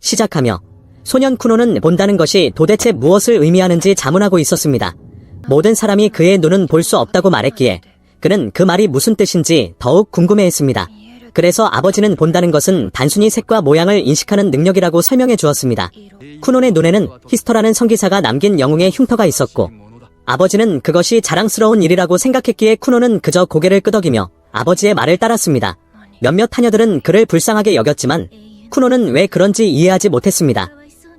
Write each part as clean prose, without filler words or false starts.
시작하며 소년 쿠노는 본다는 것이 도대체 무엇을 의미하는지 자문하고 있었습니다. 모든 사람이 그의 눈은 볼 수 없다고 말했기에 그는 그 말이 무슨 뜻인지 더욱 궁금해했습니다. 그래서 아버지는 본다는 것은 단순히 색과 모양을 인식하는 능력이라고 설명해 주었습니다. 쿠논의 눈에는 히스터라는 성기사가 남긴 영웅의 흉터가 있었고 아버지는 그것이 자랑스러운 일이라고 생각했기에 쿠논은 그저 고개를 끄덕이며 아버지의 말을 따랐습니다. 몇몇 하녀들은 그를 불쌍하게 여겼지만 쿠논은 왜 그런지 이해하지 못했습니다.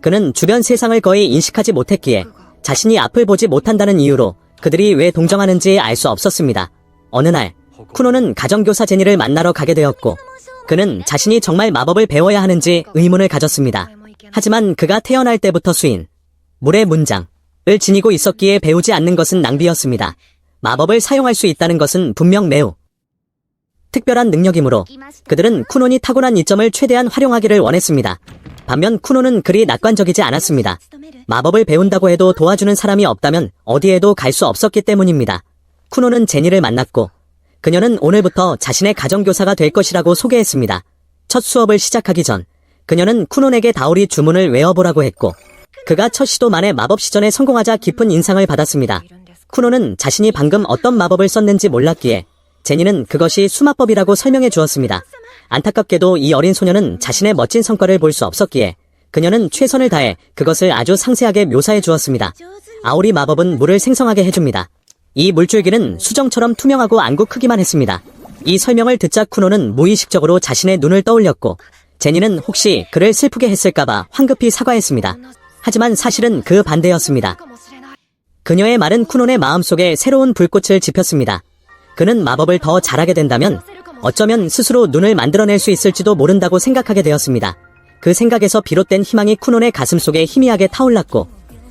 그는 주변 세상을 거의 인식하지 못했기에 자신이 앞을 보지 못한다는 이유로 그들이 왜 동정하는지 알 수 없었습니다. 어느 날 쿠노는 가정교사 제니를 만나러 가게 되었고 그는 자신이 정말 마법을 배워야 하는지 의문을 가졌습니다. 하지만 그가 태어날 때부터 수인, 물의 문장을 지니고 있었기에 배우지 않는 것은 낭비였습니다. 마법을 사용할 수 있다는 것은 분명 매우 특별한 능력이므로 그들은 쿠논이 타고난 이점을 최대한 활용하기를 원했습니다. 반면 쿠논은 그리 낙관적이지 않았습니다. 마법을 배운다고 해도 도와주는 사람이 없다면 어디에도 갈 수 없었기 때문입니다. 쿠논은 제니를 만났고 그녀는 오늘부터 자신의 가정교사가 될 것이라고 소개했습니다. 첫 수업을 시작하기 전 그녀는 쿠논에게 다오리 주문을 외워보라고 했고 그가 첫 시도 만에 마법 시전에 성공하자 깊은 인상을 받았습니다. 쿠논은 자신이 방금 어떤 마법을 썼는지 몰랐기에 제니는 그것이 수마법이라고 설명해 주었습니다. 안타깝게도 이 어린 소녀는 자신의 멋진 성과를 볼 수 없었기에 그녀는 최선을 다해 그것을 아주 상세하게 묘사해 주었습니다. 아오리 마법은 물을 생성하게 해줍니다. 이 물줄기는 수정처럼 투명하고 안구 크기만 했습니다. 이 설명을 듣자 쿠노는 무의식적으로 자신의 눈을 떠올렸고 제니는 혹시 그를 슬프게 했을까봐 황급히 사과했습니다. 하지만 사실은 그 반대였습니다. 그녀의 말은 쿠논의 마음속에 새로운 불꽃을 지폈습니다. 그는 마법을 더 잘하게 된다면 어쩌면 스스로 눈을 만들어낼 수 있을지도 모른다고 생각하게 되었습니다. 그 생각에서 비롯된 희망이 쿠논의 가슴속에 희미하게 타올랐고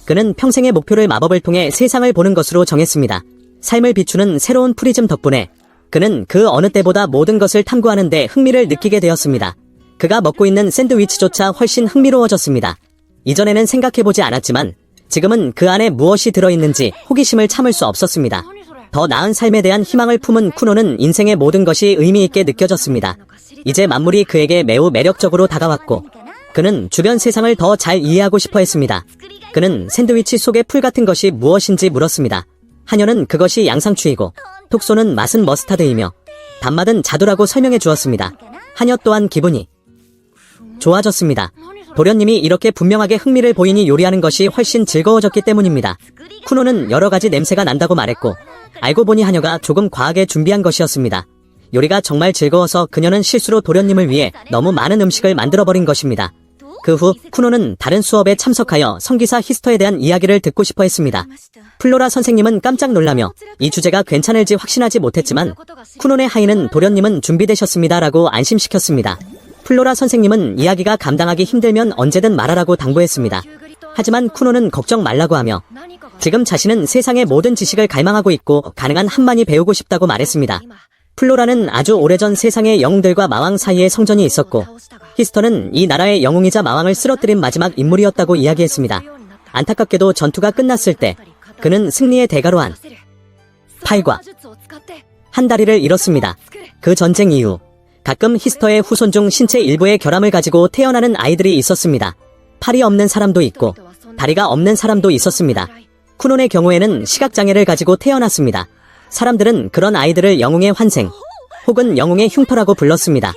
그는 평생의 목표를 마법을 통해 세상을 보는 것으로 정했습니다. 삶을 비추는 새로운 프리즘 덕분에 그는 그 어느 때보다 모든 것을 탐구하는 데 흥미를 느끼게 되었습니다. 그가 먹고 있는 샌드위치조차 훨씬 흥미로워졌습니다. 이전에는 생각해보지 않았지만 지금은 그 안에 무엇이 들어있는지 호기심을 참을 수 없었습니다. 더 나은 삶에 대한 희망을 품은 쿠노는 인생의 모든 것이 의미있게 느껴졌습니다. 이제 만물이 그에게 매우 매력적으로 다가왔고 그는 주변 세상을 더 잘 이해하고 싶어 했습니다. 그는 샌드위치 속의 풀 같은 것이 무엇인지 물었습니다. 하녀는 그것이 양상추이고 톡 쏘는 맛은 머스타드이며 단맛은 자두라고 설명해 주었습니다. 하녀 또한 기분이 좋아졌습니다. 도련님이 이렇게 분명하게 흥미를 보이니 요리하는 것이 훨씬 즐거워졌기 때문입니다. 쿠노는 여러 가지 냄새가 난다고 말했고 알고 보니 하녀가 조금 과하게 준비한 것이었습니다. 요리가 정말 즐거워서 그녀는 실수로 도련님을 위해 너무 많은 음식을 만들어버린 것입니다. 그 후 쿠노는 다른 수업에 참석하여 성기사 히스터에 대한 이야기를 듣고 싶어 했습니다. 플로라 선생님은 깜짝 놀라며 이 주제가 괜찮을지 확신하지 못했지만 쿠논의 하인은 도련님은 준비되셨습니다 라고 안심시켰습니다. 플로라 선생님은 이야기가 감당하기 힘들면 언제든 말하라고 당부했습니다. 하지만 쿠논은 걱정 말라고 하며 지금 자신은 세상의 모든 지식을 갈망하고 있고 가능한 한만이 배우고 싶다고 말했습니다. 플로라는 아주 오래전 세상의 영웅들과 마왕 사이에 성전이 있었고 히스터는 이 나라의 영웅이자 마왕을 쓰러뜨린 마지막 인물이었다고 이야기했습니다. 안타깝게도 전투가 끝났을 때 그는 승리의 대가로 한 팔과 한 다리를 잃었습니다. 그 전쟁 이후 가끔 히스터의 후손 중 신체 일부의 결함을 가지고 태어나는 아이들이 있었습니다. 팔이 없는 사람도 있고 다리가 없는 사람도 있었습니다. 쿠논의 경우에는 시각장애를 가지고 태어났습니다. 사람들은 그런 아이들을 영웅의 환생 혹은 영웅의 흉터라고 불렀습니다.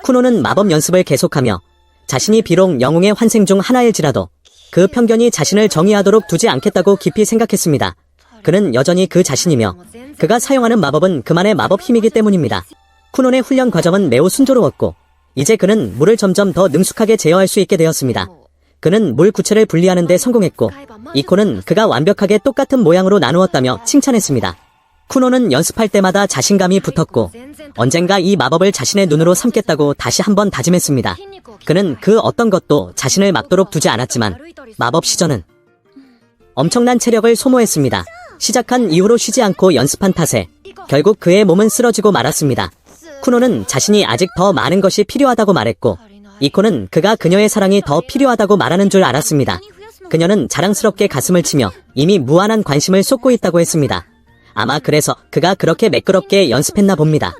쿠논은 마법 연습을 계속하며 자신이 비록 영웅의 환생 중 하나일지라도 그 편견이 자신을 정의하도록 두지 않겠다고 깊이 생각했습니다. 그는 여전히 그 자신이며 그가 사용하는 마법은 그만의 마법 힘이기 때문입니다. 쿠논의 훈련 과정은 매우 순조로웠고 이제 그는 물을 점점 더 능숙하게 제어할 수 있게 되었습니다. 그는 물 구체를 분리하는 데 성공했고 이 코는 그가 완벽하게 똑같은 모양으로 나누었다며 칭찬했습니다. 쿠논은 연습할 때마다 자신감이 붙었고 언젠가 이 마법을 자신의 눈으로 삼겠다고 다시 한번 다짐했습니다. 그는 그 어떤 것도 자신을 막도록 두지 않았지만 마법 시전은 엄청난 체력을 소모했습니다. 시작한 이후로 쉬지 않고 연습한 탓에 결국 그의 몸은 쓰러지고 말았습니다. 쿠논은 자신이 아직 더 많은 것이 필요하다고 말했고 이코는 그가 그녀의 사랑이 더 필요하다고 말하는 줄 알았습니다. 그녀는 자랑스럽게 가슴을 치며 이미 무한한 관심을 쏟고 있다고 했습니다. 아마 그래서 그가 그렇게 매끄럽게 연습했나 봅니다.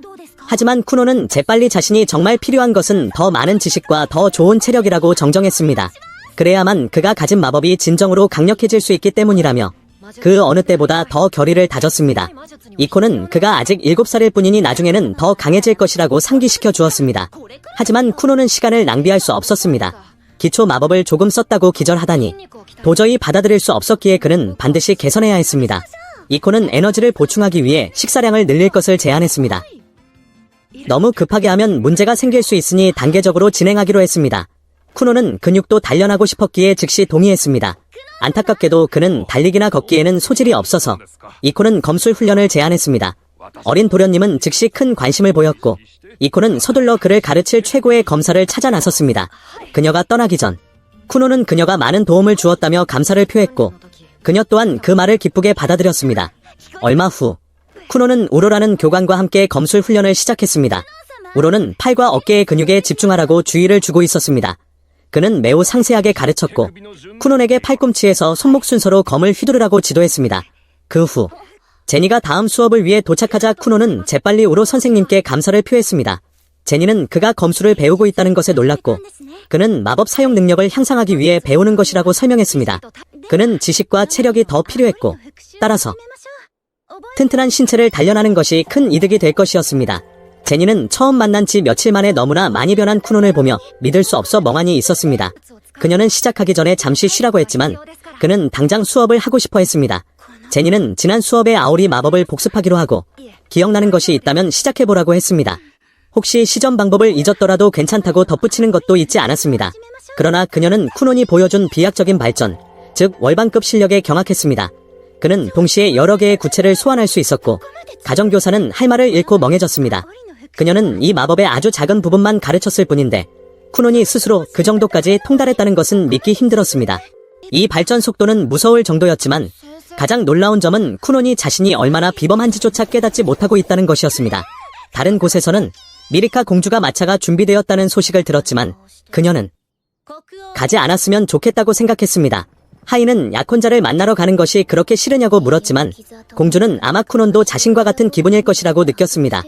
하지만 쿠노는 재빨리 자신이 정말 필요한 것은 더 많은 지식과 더 좋은 체력이라고 정정했습니다. 그래야만 그가 가진 마법이 진정으로 강력해질 수 있기 때문이라며 그 어느 때보다 더 결의를 다졌습니다. 이코는 그가 아직 7살일 뿐이니 나중에는 더 강해질 것이라고 상기시켜 주었습니다. 하지만 쿠노는 시간을 낭비할 수 없었습니다. 기초 마법을 조금 썼다고 기절하다니 도저히 받아들일 수 없었기에 그는 반드시 개선해야 했습니다. 이코는 에너지를 보충하기 위해 식사량을 늘릴 것을 제안했습니다. 너무 급하게 하면 문제가 생길 수 있으니 단계적으로 진행하기로 했습니다. 쿠노는 근육도 단련하고 싶었기에 즉시 동의했습니다. 안타깝게도 그는 달리기나 걷기에는 소질이 없어서 이코는 검술 훈련을 제안했습니다. 어린 도련님은 즉시 큰 관심을 보였고 이코는 서둘러 그를 가르칠 최고의 검사를 찾아 나섰습니다. 그녀가 떠나기 전 쿠노는 그녀가 많은 도움을 주었다며 감사를 표했고 그녀 또한 그 말을 기쁘게 받아들였습니다. 얼마 후 쿠노는 우로라는 교관과 함께 검술 훈련을 시작했습니다. 우로는 팔과 어깨의 근육에 집중하라고 주의를 주고 있었습니다. 그는 매우 상세하게 가르쳤고 쿠논에게 팔꿈치에서 손목 순서로 검을 휘두르라고 지도했습니다. 그 후 제니가 다음 수업을 위해 도착하자 쿠논은 재빨리 우로 선생님께 감사를 표했습니다. 제니는 그가 검술을 배우고 있다는 것에 놀랐고 그는 마법 사용 능력을 향상하기 위해 배우는 것이라고 설명했습니다. 그는 지식과 체력이 더 필요했고 따라서 튼튼한 신체를 단련하는 것이 큰 이득이 될 것이었습니다. 제니는 처음 만난 지 며칠 만에 너무나 많이 변한 쿠논을 보며 믿을 수 없어 멍하니 있었습니다. 그녀는 시작하기 전에 잠시 쉬라고 했지만 그는 당장 수업을 하고 싶어 했습니다. 제니는 지난 수업의 아오리 마법을 복습하기로 하고 기억나는 것이 있다면 시작해보라고 했습니다. 혹시 시전 방법을 잊었더라도 괜찮다고 덧붙이는 것도 잊지 않았습니다. 그러나 그녀는 쿠논이 보여준 비약적인 발전, 즉 월반급 실력에 경악했습니다. 그는 동시에 여러 개의 구체를 소환할 수 있었고 가정교사는 할 말을 잃고 멍해졌습니다. 그녀는 이 마법의 아주 작은 부분만 가르쳤을 뿐인데 쿠논이 스스로 그 정도까지 통달했다는 것은 믿기 힘들었습니다. 이 발전 속도는 무서울 정도였지만 가장 놀라운 점은 쿠논이 자신이 얼마나 비범한지조차 깨닫지 못하고 있다는 것이었습니다. 다른 곳에서는 미리카 공주가 마차가 준비되었다는 소식을 들었지만 그녀는 가지 않았으면 좋겠다고 생각했습니다. 하이는 약혼자를 만나러 가는 것이 그렇게 싫으냐고 물었지만 공주는 아마 쿠논도 자신과 같은 기분일 것이라고 느꼈습니다.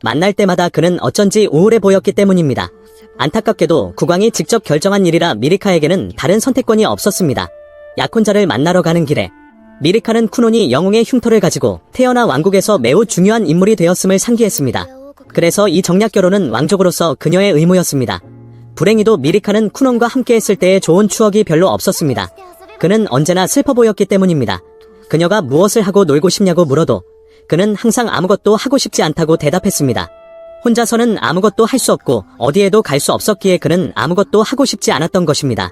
만날 때마다 그는 어쩐지 우울해 보였기 때문입니다. 안타깝게도 국왕이 직접 결정한 일이라 미리카에게는 다른 선택권이 없었습니다. 약혼자를 만나러 가는 길에 미리카는 쿠논이 영웅의 흉터를 가지고 태어나 왕국에서 매우 중요한 인물이 되었음을 상기했습니다. 그래서 이 정략 결혼은 왕족으로서 그녀의 의무였습니다. 불행히도 미리카는 쿠논과 함께했을 때의 좋은 추억이 별로 없었습니다. 그는 언제나 슬퍼 보였기 때문입니다. 그녀가 무엇을 하고 놀고 싶냐고 물어도 그는 항상 아무것도 하고 싶지 않다고 대답했습니다. 혼자서는 아무것도 할 수 없고 어디에도 갈 수 없었기에 그는 아무것도 하고 싶지 않았던 것입니다.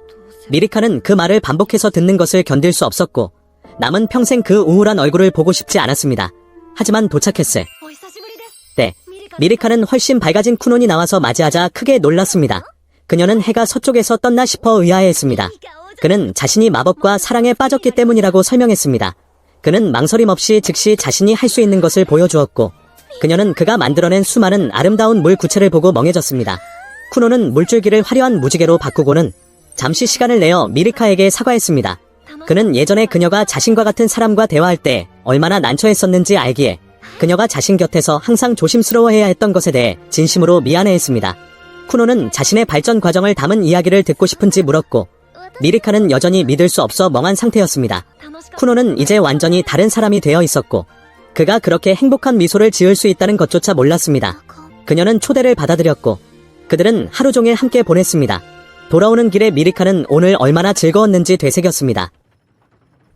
미리카는 그 말을 반복해서 듣는 것을 견딜 수 없었고 남은 평생 그 우울한 얼굴을 보고 싶지 않았습니다. 하지만 도착했을 때 미리카는 훨씬 밝아진 쿠논이 나와서 맞이하자 크게 놀랐습니다. 그녀는 해가 서쪽에서 떴나 싶어 의아해했습니다. 그는 자신이 마법과 사랑에 빠졌기 때문이라고 설명했습니다. 그는 망설임 없이 즉시 자신이 할 수 있는 것을 보여주었고 그녀는 그가 만들어낸 수많은 아름다운 물 구체를 보고 멍해졌습니다. 쿠노는 물줄기를 화려한 무지개로 바꾸고는 잠시 시간을 내어 미리카에게 사과했습니다. 그는 예전에 그녀가 자신과 같은 사람과 대화할 때 얼마나 난처했었는지 알기에 그녀가 자신 곁에서 항상 조심스러워해야 했던 것에 대해 진심으로 미안해했습니다. 쿠노는 자신의 발전 과정을 담은 이야기를 듣고 싶은지 물었고 미리카는 여전히 믿을 수 없어 멍한 상태였습니다. 쿠노는 이제 완전히 다른 사람이 되어 있었고 그가 그렇게 행복한 미소를 지을 수 있다는 것조차 몰랐습니다. 그녀는 초대를 받아들였고 그들은 하루 종일 함께 보냈습니다. 돌아오는 길에 미리카는 오늘 얼마나 즐거웠는지 되새겼습니다.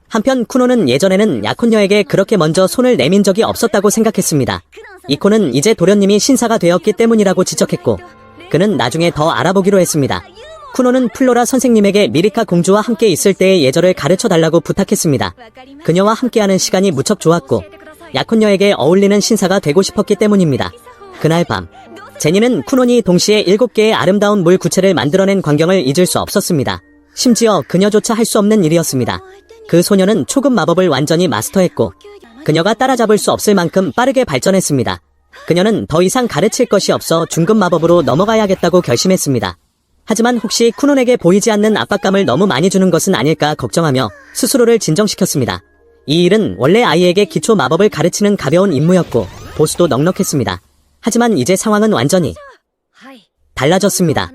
한편 쿠노는 예전에는 약혼녀에게 그렇게 먼저 손을 내민 적이 없었다고 생각했습니다. 이코는 이제 도련님이 신사가 되었기 때문이라고 지적했고 그는 나중에 더 알아보기로 했습니다. 쿠노는 플로라 선생님에게 미리카 공주와 함께 있을 때의 예절을 가르쳐달라고 부탁했습니다. 그녀와 함께하는 시간이 무척 좋았고 약혼녀에게 어울리는 신사가 되고 싶었기 때문입니다. 그날 밤 제니는 쿠논이 동시에 7개의 아름다운 물 구체를 만들어낸 광경을 잊을 수 없었습니다. 심지어 그녀조차 할 수 없는 일이었습니다. 그 소녀는 초급 마법을 완전히 마스터했고 그녀가 따라잡을 수 없을 만큼 빠르게 발전했습니다. 그녀는 더 이상 가르칠 것이 없어 중급 마법으로 넘어가야겠다고 결심했습니다. 하지만 혹시 쿠논에게 보이지 않는 압박감을 너무 많이 주는 것은 아닐까 걱정하며 스스로를 진정시켰습니다. 이 일은 원래 아이에게 기초 마법을 가르치는 가벼운 임무였고 보수도 넉넉했습니다. 하지만 이제 상황은 완전히 달라졌습니다.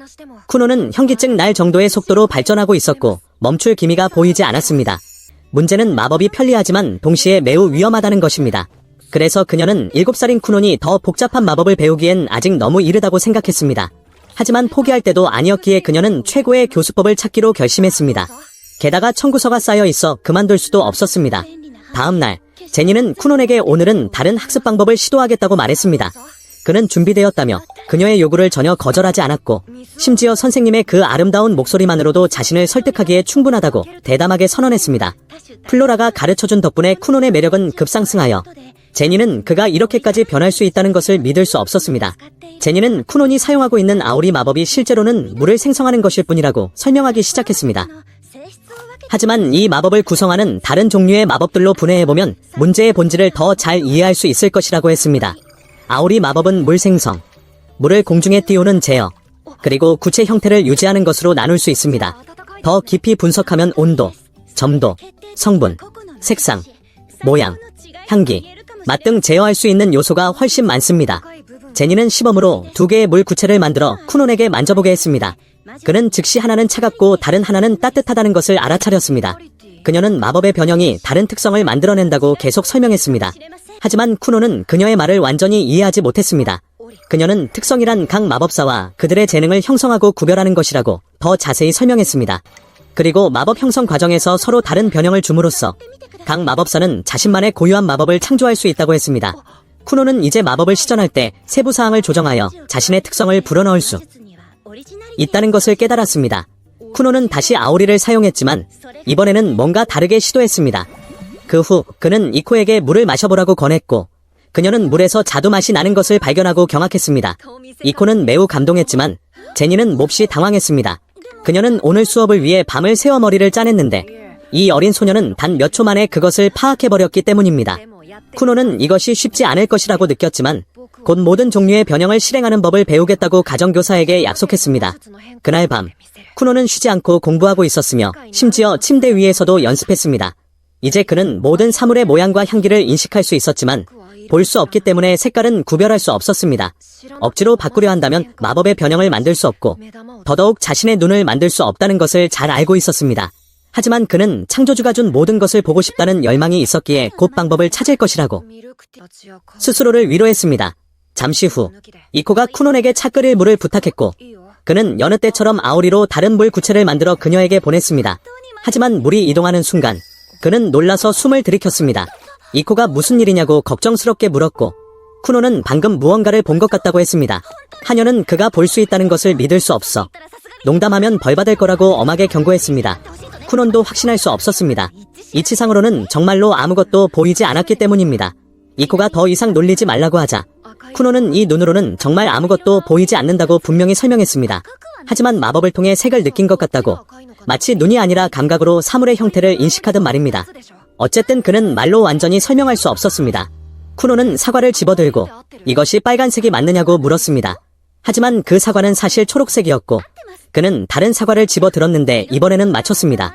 쿠노는 현기증 날 정도의 속도로 발전하고 있었고 멈출 기미가 보이지 않았습니다. 문제는 마법이 편리하지만 동시에 매우 위험하다는 것입니다. 그래서 그녀는 7살인 쿠논이 더 복잡한 마법을 배우기엔 아직 너무 이르다고 생각했습니다. 하지만 포기할 때도 아니었기에 그녀는 최고의 교수법을 찾기로 결심했습니다. 게다가 청구서가 쌓여 있어 그만둘 수도 없었습니다. 다음 날, 제니는 쿠논에게 오늘은 다른 학습 방법을 시도하겠다고 말했습니다. 그는 준비되었다며 그녀의 요구를 전혀 거절하지 않았고 심지어 선생님의 그 아름다운 목소리만으로도 자신을 설득하기에 충분하다고 대담하게 선언했습니다. 플로라가 가르쳐준 덕분에 쿠논의 매력은 급상승하여 제니는 그가 이렇게까지 변할 수 있다는 것을 믿을 수 없었습니다. 제니는 쿠논이 사용하고 있는 아오리 마법이 실제로는 물을 생성하는 것일 뿐이라고 설명하기 시작했습니다. 하지만 이 마법을 구성하는 다른 종류의 마법들로 분해해보면 문제의 본질을 더 잘 이해할 수 있을 것이라고 했습니다. 아오리 마법은 물 생성, 물을 공중에 띄우는 제어, 그리고 구체 형태를 유지하는 것으로 나눌 수 있습니다. 더 깊이 분석하면 온도, 점도, 성분, 색상, 모양, 향기, 맛 등 제어할 수 있는 요소가 훨씬 많습니다. 제니는 시범으로 2개의 물 구체를 만들어 쿠논에게 만져보게 했습니다. 그는 즉시 하나는 차갑고 다른 하나는 따뜻하다는 것을 알아차렸습니다. 그녀는 마법의 변형이 다른 특성을 만들어낸다고 계속 설명했습니다. 하지만 쿠논은 그녀의 말을 완전히 이해하지 못했습니다. 그녀는 특성이란 각 마법사와 그들의 재능을 형성하고 구별하는 것이라고 더 자세히 설명했습니다. 그리고 마법 형성 과정에서 서로 다른 변형을 줌으로써 각 마법사는 자신만의 고유한 마법을 창조할 수 있다고 했습니다. 쿠논은 이제 마법을 시전할 때 세부 사항을 조정하여 자신의 특성을 불어넣을 수 있다는 것을 깨달았습니다. 쿠논은 다시 아오리를 사용했지만 이번에는 뭔가 다르게 시도했습니다. 그 후 그는 이코에게 물을 마셔보라고 권했고 그녀는 물에서 자두 맛이 나는 것을 발견하고 경악했습니다. 이코는 매우 감동했지만 제니는 몹시 당황했습니다. 그녀는 오늘 수업을 위해 밤을 새워 머리를 짜냈는데 이 어린 소녀는 단 몇 초 만에 그것을 파악해버렸기 때문입니다. 쿠노는 이것이 쉽지 않을 것이라고 느꼈지만 곧 모든 종류의 변형을 실행하는 법을 배우겠다고 가정교사에게 약속했습니다. 그날 밤 쿠노는 쉬지 않고 공부하고 있었으며 심지어 침대 위에서도 연습했습니다. 이제 그는 모든 사물의 모양과 향기를 인식할 수 있었지만 볼 수 없기 때문에 색깔은 구별할 수 없었습니다. 억지로 바꾸려 한다면 마법의 변형을 만들 수 없고 더더욱 자신의 눈을 만들 수 없다는 것을 잘 알고 있었습니다. 하지만 그는 창조주가 준 모든 것을 보고 싶다는 열망이 있었기에 곧 방법을 찾을 것이라고 스스로를 위로했습니다. 잠시 후 이코가 쿠논에게 차 끓일 물을 부탁했고 그는 여느 때처럼 아오리로 다른 물 구체를 만들어 그녀에게 보냈습니다. 하지만 물이 이동하는 순간 그는 놀라서 숨을 들이켰습니다. 이코가 무슨 일이냐고 걱정스럽게 물었고 쿠노는 방금 무언가를 본 것 같다고 했습니다. 하녀는 그가 볼 수 있다는 것을 믿을 수 없어 농담하면 벌받을 거라고 엄하게 경고했습니다. 쿠논도 확신할 수 없었습니다. 이치상으로는 정말로 아무것도 보이지 않았기 때문입니다. 이코가 더 이상 놀리지 말라고 하자 쿠논은 이 눈으로는 정말 아무것도 보이지 않는다고 분명히 설명했습니다. 하지만 마법을 통해 색을 느낀 것 같다고 마치 눈이 아니라 감각으로 사물의 형태를 인식하듯 말입니다. 어쨌든 그는 말로 완전히 설명할 수 없었습니다. 쿠노는 사과를 집어들고 이것이 빨간색이 맞느냐고 물었습니다. 하지만 그 사과는 사실 초록색이었고 그는 다른 사과를 집어들었는데 이번에는 맞췄습니다.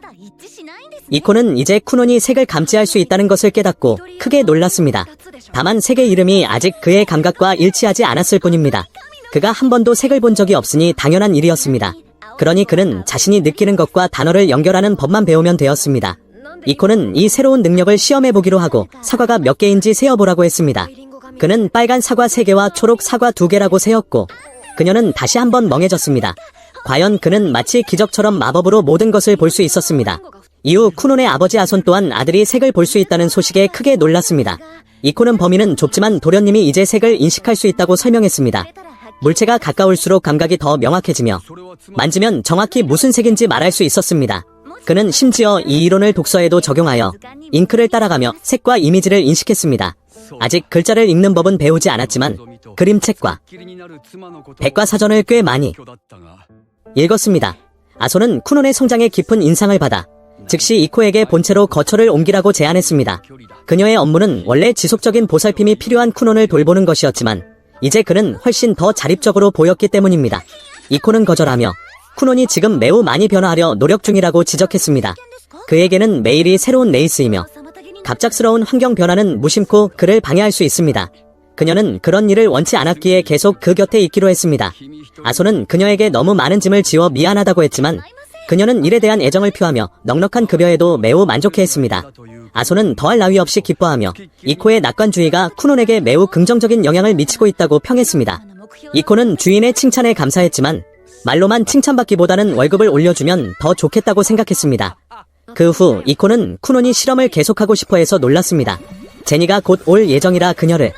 이코는 이제 쿠논이 색을 감지할 수 있다는 것을 깨닫고 크게 놀랐습니다. 다만 색의 이름이 아직 그의 감각과 일치하지 않았을 뿐입니다. 그가 한 번도 색을 본 적이 없으니 당연한 일이었습니다. 그러니 그는 자신이 느끼는 것과 단어를 연결하는 법만 배우면 되었습니다. 이코는 이 새로운 능력을 시험해보기로 하고 사과가 몇 개인지 세어보라고 했습니다. 그는 빨간 사과 3개와 초록 사과 2개라고 세었고 그녀는 다시 한번 멍해졌습니다. 과연 그는 마치 기적처럼 마법으로 모든 것을 볼 수 있었습니다. 이후 쿠논의 아버지 아손 또한 아들이 색을 볼 수 있다는 소식에 크게 놀랐습니다. 이코는 범위는 좁지만 도련님이 이제 색을 인식할 수 있다고 설명했습니다. 물체가 가까울수록 감각이 더 명확해지며 만지면 정확히 무슨 색인지 말할 수 있었습니다. 그는 심지어 이 이론을 독서에도 적용하여 잉크를 따라가며 색과 이미지를 인식했습니다. 아직 글자를 읽는 법은 배우지 않았지만 그림책과 백과사전을 꽤 많이 읽었습니다. 아손은 쿠논의 성장에 깊은 인상을 받아 즉시 이코에게 본체로 거처를 옮기라고 제안했습니다. 그녀의 업무는 원래 지속적인 보살핌이 필요한 쿠논을 돌보는 것이었지만 이제 그는 훨씬 더 자립적으로 보였기 때문입니다. 이코는 거절하며 쿠논이 지금 매우 많이 변화하려 노력 중이라고 지적했습니다. 그에게는 매일이 새로운 레이스이며 갑작스러운 환경 변화는 무심코 그를 방해할 수 있습니다. 그녀는 그런 일을 원치 않았기에 계속 그 곁에 있기로 했습니다. 아소는 그녀에게 너무 많은 짐을 지워 미안하다고 했지만 그녀는 일에 대한 애정을 표하며 넉넉한 급여에도 매우 만족해했습니다. 아소는 더할 나위 없이 기뻐하며 이코의 낙관주의가 쿠논에게 매우 긍정적인 영향을 미치고 있다고 평했습니다. 이코는 주인의 칭찬에 감사했지만 말로만 칭찬받기보다는 월급을 올려주면 더 좋겠다고 생각했습니다. 그 후 이코는 쿠논이 실험을 계속하고 싶어해서 놀랐습니다. 제니가 곧 올 예정이라 그녀를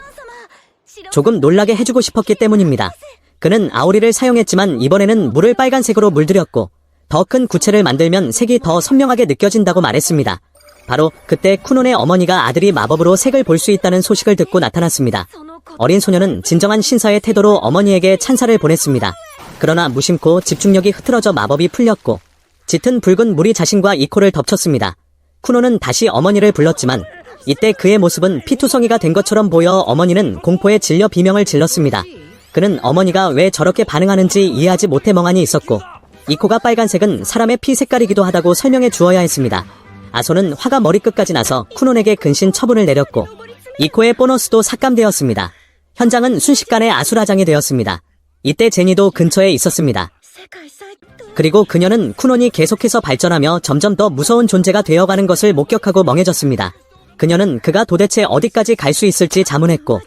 조금 놀라게 해주고 싶었기 때문입니다. 그는 아오리를 사용했지만 이번에는 물을 빨간색으로 물들였고 더 큰 구체를 만들면 색이 더 선명하게 느껴진다고 말했습니다. 바로 그때 쿠논의 어머니가 아들이 마법으로 색을 볼 수 있다는 소식을 듣고 나타났습니다. 어린 소녀는 진정한 신사의 태도로 어머니에게 찬사를 보냈습니다. 그러나 무심코 집중력이 흐트러져 마법이 풀렸고 짙은 붉은 물이 자신과 이코를 덮쳤습니다. 쿠논은 다시 어머니를 불렀지만 이때 그의 모습은 피투성이가 된 것처럼 보여 어머니는 공포에 질려 비명을 질렀습니다. 그는 어머니가 왜 저렇게 반응하는지 이해하지 못해 멍하니 있었고 이코가 빨간색은 사람의 피 색깔이기도 하다고 설명해 주어야 했습니다. 아소는 화가 머리끝까지 나서 쿠논에게 근신 처분을 내렸고 이코의 보너스도 삭감되었습니다. 현장은 순식간에 아수라장이 되었습니다. 이때 제니도 근처에 있었습니다. 그리고 그녀는 쿠논이 계속해서 발전하며 점점 더 무서운 존재가 되어가는 것을 목격하고 멍해졌습니다. 그녀는 그가 도대체 어디까지 갈 수 있을지 자문했고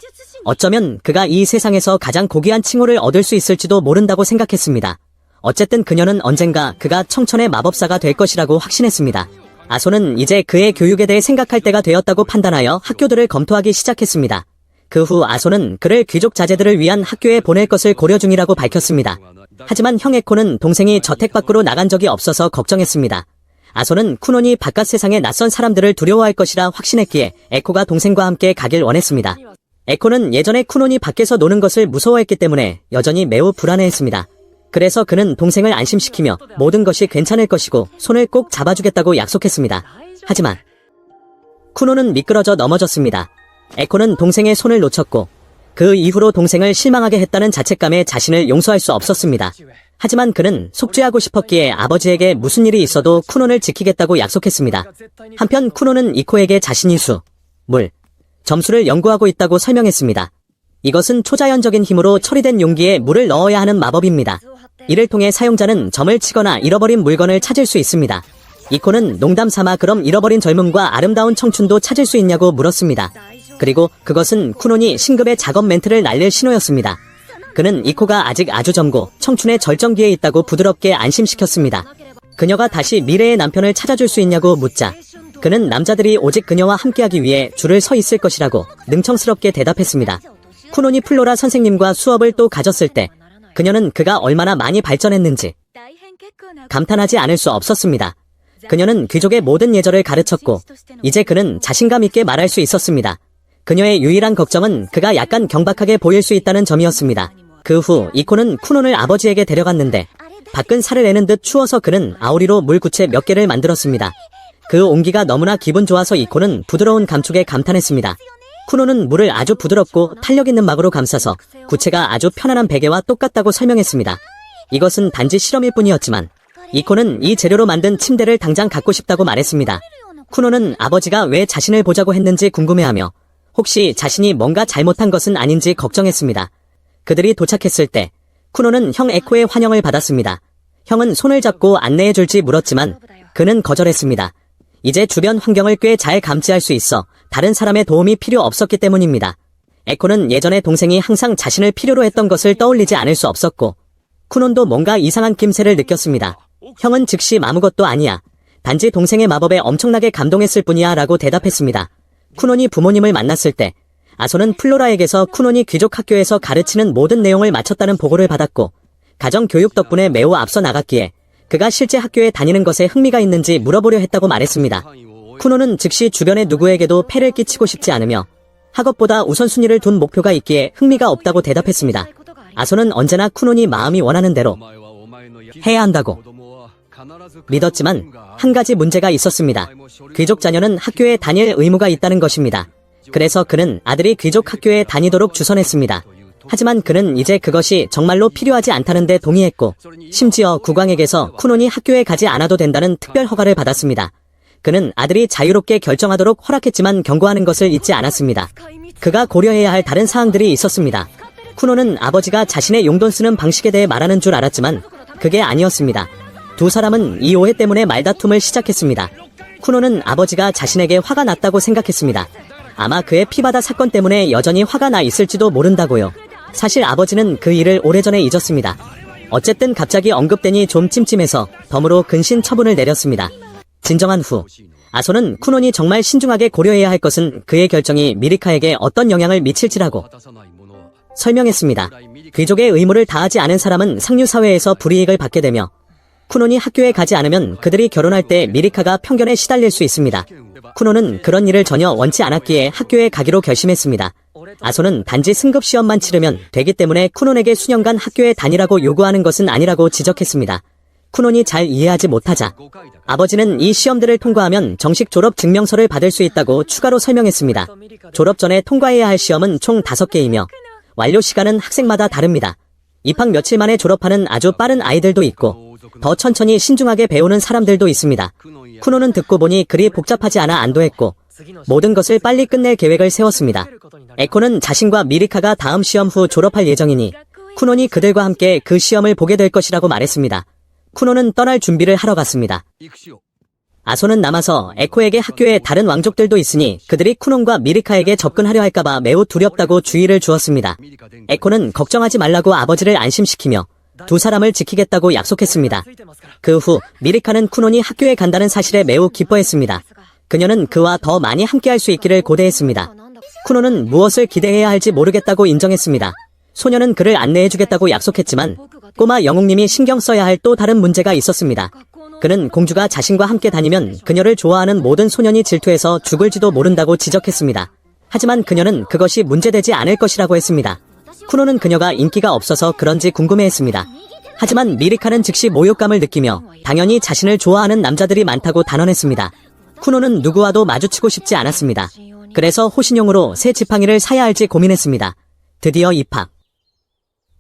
어쩌면 그가 이 세상에서 가장 고귀한 칭호를 얻을 수 있을지도 모른다고 생각했습니다. 어쨌든 그녀는 언젠가 그가 청천의 마법사가 될 것이라고 확신했습니다. 아소는 이제 그의 교육에 대해 생각할 때가 되었다고 판단하여 학교들을 검토하기 시작했습니다. 그 후 아소는 그를 귀족 자제들을 위한 학교에 보낼 것을 고려 중이라고 밝혔습니다. 하지만 형 에코는 동생이 저택 밖으로 나간 적이 없어서 걱정했습니다. 아소는 쿠논이 바깥 세상의 낯선 사람들을 두려워할 것이라 확신했기에 에코가 동생과 함께 가길 원했습니다. 에코는 예전에 쿠논이 밖에서 노는 것을 무서워했기 때문에 여전히 매우 불안해했습니다. 그래서 그는 동생을 안심시키며 모든 것이 괜찮을 것이고 손을 꼭 잡아주겠다고 약속했습니다. 하지만 쿠논은 미끄러져 넘어졌습니다. 에코는 동생의 손을 놓쳤고 그 이후로 동생을 실망하게 했다는 자책감에 자신을 용서할 수 없었습니다. 하지만 그는 속죄하고 싶었기에 아버지에게 무슨 일이 있어도 쿠논을 지키겠다고 약속했습니다. 한편 쿠논은 이코에게 자신이 점수를 연구하고 있다고 설명했습니다. 이것은 초자연적인 힘으로 처리된 용기에 물을 넣어야 하는 마법입니다. 이를 통해 사용자는 점을 치거나 잃어버린 물건을 찾을 수 있습니다. 이코는 농담삼아 그럼 잃어버린 젊음과 아름다운 청춘도 찾을 수 있냐고 물었습니다. 그리고 그것은 쿠논이 신급의 작업 멘트를 날릴 신호였습니다. 그는 이코가 아직 아주 젊고 청춘의 절정기에 있다고 부드럽게 안심시켰습니다. 그녀가 다시 미래의 남편을 찾아줄 수 있냐고 묻자 그는 남자들이 오직 그녀와 함께하기 위해 줄을 서 있을 것이라고 능청스럽게 대답했습니다. 쿠논이 플로라 선생님과 수업을 또 가졌을 때 그녀는 그가 얼마나 많이 발전했는지 감탄하지 않을 수 없었습니다. 그녀는 귀족의 모든 예절을 가르쳤고 이제 그는 자신감 있게 말할 수 있었습니다. 그녀의 유일한 걱정은 그가 약간 경박하게 보일 수 있다는 점이었습니다. 그 후 이코는 쿠논을 아버지에게 데려갔는데 밖은 살을 내는 듯 추워서 그는 아오리로 물구체 몇 개를 만들었습니다. 그 온기가 너무나 기분 좋아서 이코는 부드러운 감촉에 감탄했습니다. 쿠논은 물을 아주 부드럽고 탄력 있는 막으로 감싸서 구체가 아주 편안한 베개와 똑같다고 설명했습니다. 이것은 단지 실험일 뿐이었지만 이코는 이 재료로 만든 침대를 당장 갖고 싶다고 말했습니다. 쿠논은 아버지가 왜 자신을 보자고 했는지 궁금해하며 혹시 자신이 뭔가 잘못한 것은 아닌지 걱정했습니다. 그들이 도착했을 때 쿠논은 형 에코의 환영을 받았습니다. 형은 손을 잡고 안내해줄지 물었지만 그는 거절했습니다. 이제 주변 환경을 꽤 잘 감지할 수 있어 다른 사람의 도움이 필요 없었기 때문입니다. 에코는 예전에 동생이 항상 자신을 필요로 했던 것을 떠올리지 않을 수 없었고 쿠논도 뭔가 이상한 낌새를 느꼈습니다. 형은 즉시 아무것도 아니야. 단지 동생의 마법에 엄청나게 감동했을 뿐이야 라고 대답했습니다. 쿠논이 부모님을 만났을 때 아소는 플로라에게서 쿠논이 귀족 학교에서 가르치는 모든 내용을 마쳤다는 보고를 받았고 가정교육 덕분에 매우 앞서 나갔기에 그가 실제 학교에 다니는 것에 흥미가 있는지 물어보려 했다고 말했습니다. 쿠논은 즉시 주변의 누구에게도 폐를 끼치고 싶지 않으며 학업보다 우선순위를 둔 목표가 있기에 흥미가 없다고 대답했습니다. 아소는 언제나 쿠논이 마음이 원하는 대로 해야 한다고 믿었지만 한 가지 문제가 있었습니다. 귀족 자녀는 학교에 다닐 의무가 있다는 것입니다. 그래서 그는 아들이 귀족 학교에 다니도록 주선했습니다. 하지만 그는 이제 그것이 정말로 필요하지 않다는 데 동의했고 심지어 국왕에게서 쿠논이 학교에 가지 않아도 된다는 특별 허가를 받았습니다. 그는 아들이 자유롭게 결정하도록 허락했지만 경고하는 것을 잊지 않았습니다. 그가 고려해야 할 다른 사항들이 있었습니다. 쿠노는 아버지가 자신의 용돈 쓰는 방식에 대해 말하는 줄 알았지만 그게 아니었습니다. 두 사람은 이 오해 때문에 말다툼을 시작했습니다. 쿠노는 아버지가 자신에게 화가 났다고 생각했습니다. 아마 그의 피바다 사건 때문에 여전히 화가 나 있을지도 모른다고요. 사실 아버지는 그 일을 오래전에 잊었습니다. 어쨌든 갑자기 언급되니 좀 찜찜해서 덤으로 근신 처분을 내렸습니다. 진정한 후 아소는 쿠논이 정말 신중하게 고려해야 할 것은 그의 결정이 미리카에게 어떤 영향을 미칠지라고 설명했습니다. 귀족의 의무를 다하지 않은 사람은 상류사회에서 불이익을 받게 되며 쿠논이 학교에 가지 않으면 그들이 결혼할 때 미리카가 편견에 시달릴 수 있습니다. 쿠논은 그런 일을 전혀 원치 않았기에 학교에 가기로 결심했습니다. 아소는 단지 승급 시험만 치르면 되기 때문에 쿠논에게 수년간 학교에 다니라고 요구하는 것은 아니라고 지적했습니다. 쿠논이 잘 이해하지 못하자 아버지는 이 시험들을 통과하면 정식 졸업 증명서를 받을 수 있다고 추가로 설명했습니다. 졸업 전에 통과해야 할 시험은 총 5개이며 완료 시간은 학생마다 다릅니다. 입학 며칠 만에 졸업하는 아주 빠른 아이들도 있고 더 천천히 신중하게 배우는 사람들도 있습니다. 쿠논은 듣고 보니 그리 복잡하지 않아 안도했고 모든 것을 빨리 끝낼 계획을 세웠습니다. 에코는 자신과 미리카가 다음 시험 후 졸업할 예정이니 쿠논이 그들과 함께 그 시험을 보게 될 것이라고 말했습니다. 쿠논은 떠날 준비를 하러 갔습니다. 아소는 남아서 에코에게 학교에 다른 왕족들도 있으니 그들이 쿠논과 미리카에게 접근하려 할까봐 매우 두렵다고 주의를 주었습니다. 에코는 걱정하지 말라고 아버지를 안심시키며 두 사람을 지키겠다고 약속했습니다. 그 후 미리카는 쿠논이 학교에 간다는 사실에 매우 기뻐했습니다. 그녀는 그와 더 많이 함께할 수 있기를 고대했습니다. 쿠논은 무엇을 기대해야 할지 모르겠다고 인정했습니다. 소녀는 그를 안내해주겠다고 약속했지만 꼬마 영웅님이 신경 써야 할 또 다른 문제가 있었습니다. 그는 공주가 자신과 함께 다니면 그녀를 좋아하는 모든 소년이 질투해서 죽을지도 모른다고 지적했습니다. 하지만 그녀는 그것이 문제되지 않을 것이라고 했습니다. 쿠논은 그녀가 인기가 없어서 그런지 궁금해했습니다. 하지만 미리카는 즉시 모욕감을 느끼며 당연히 자신을 좋아하는 남자들이 많다고 단언했습니다. 쿠논은 누구와도 마주치고 싶지 않았습니다. 그래서 호신용으로 새 지팡이를 사야 할지 고민했습니다. 드디어 입학.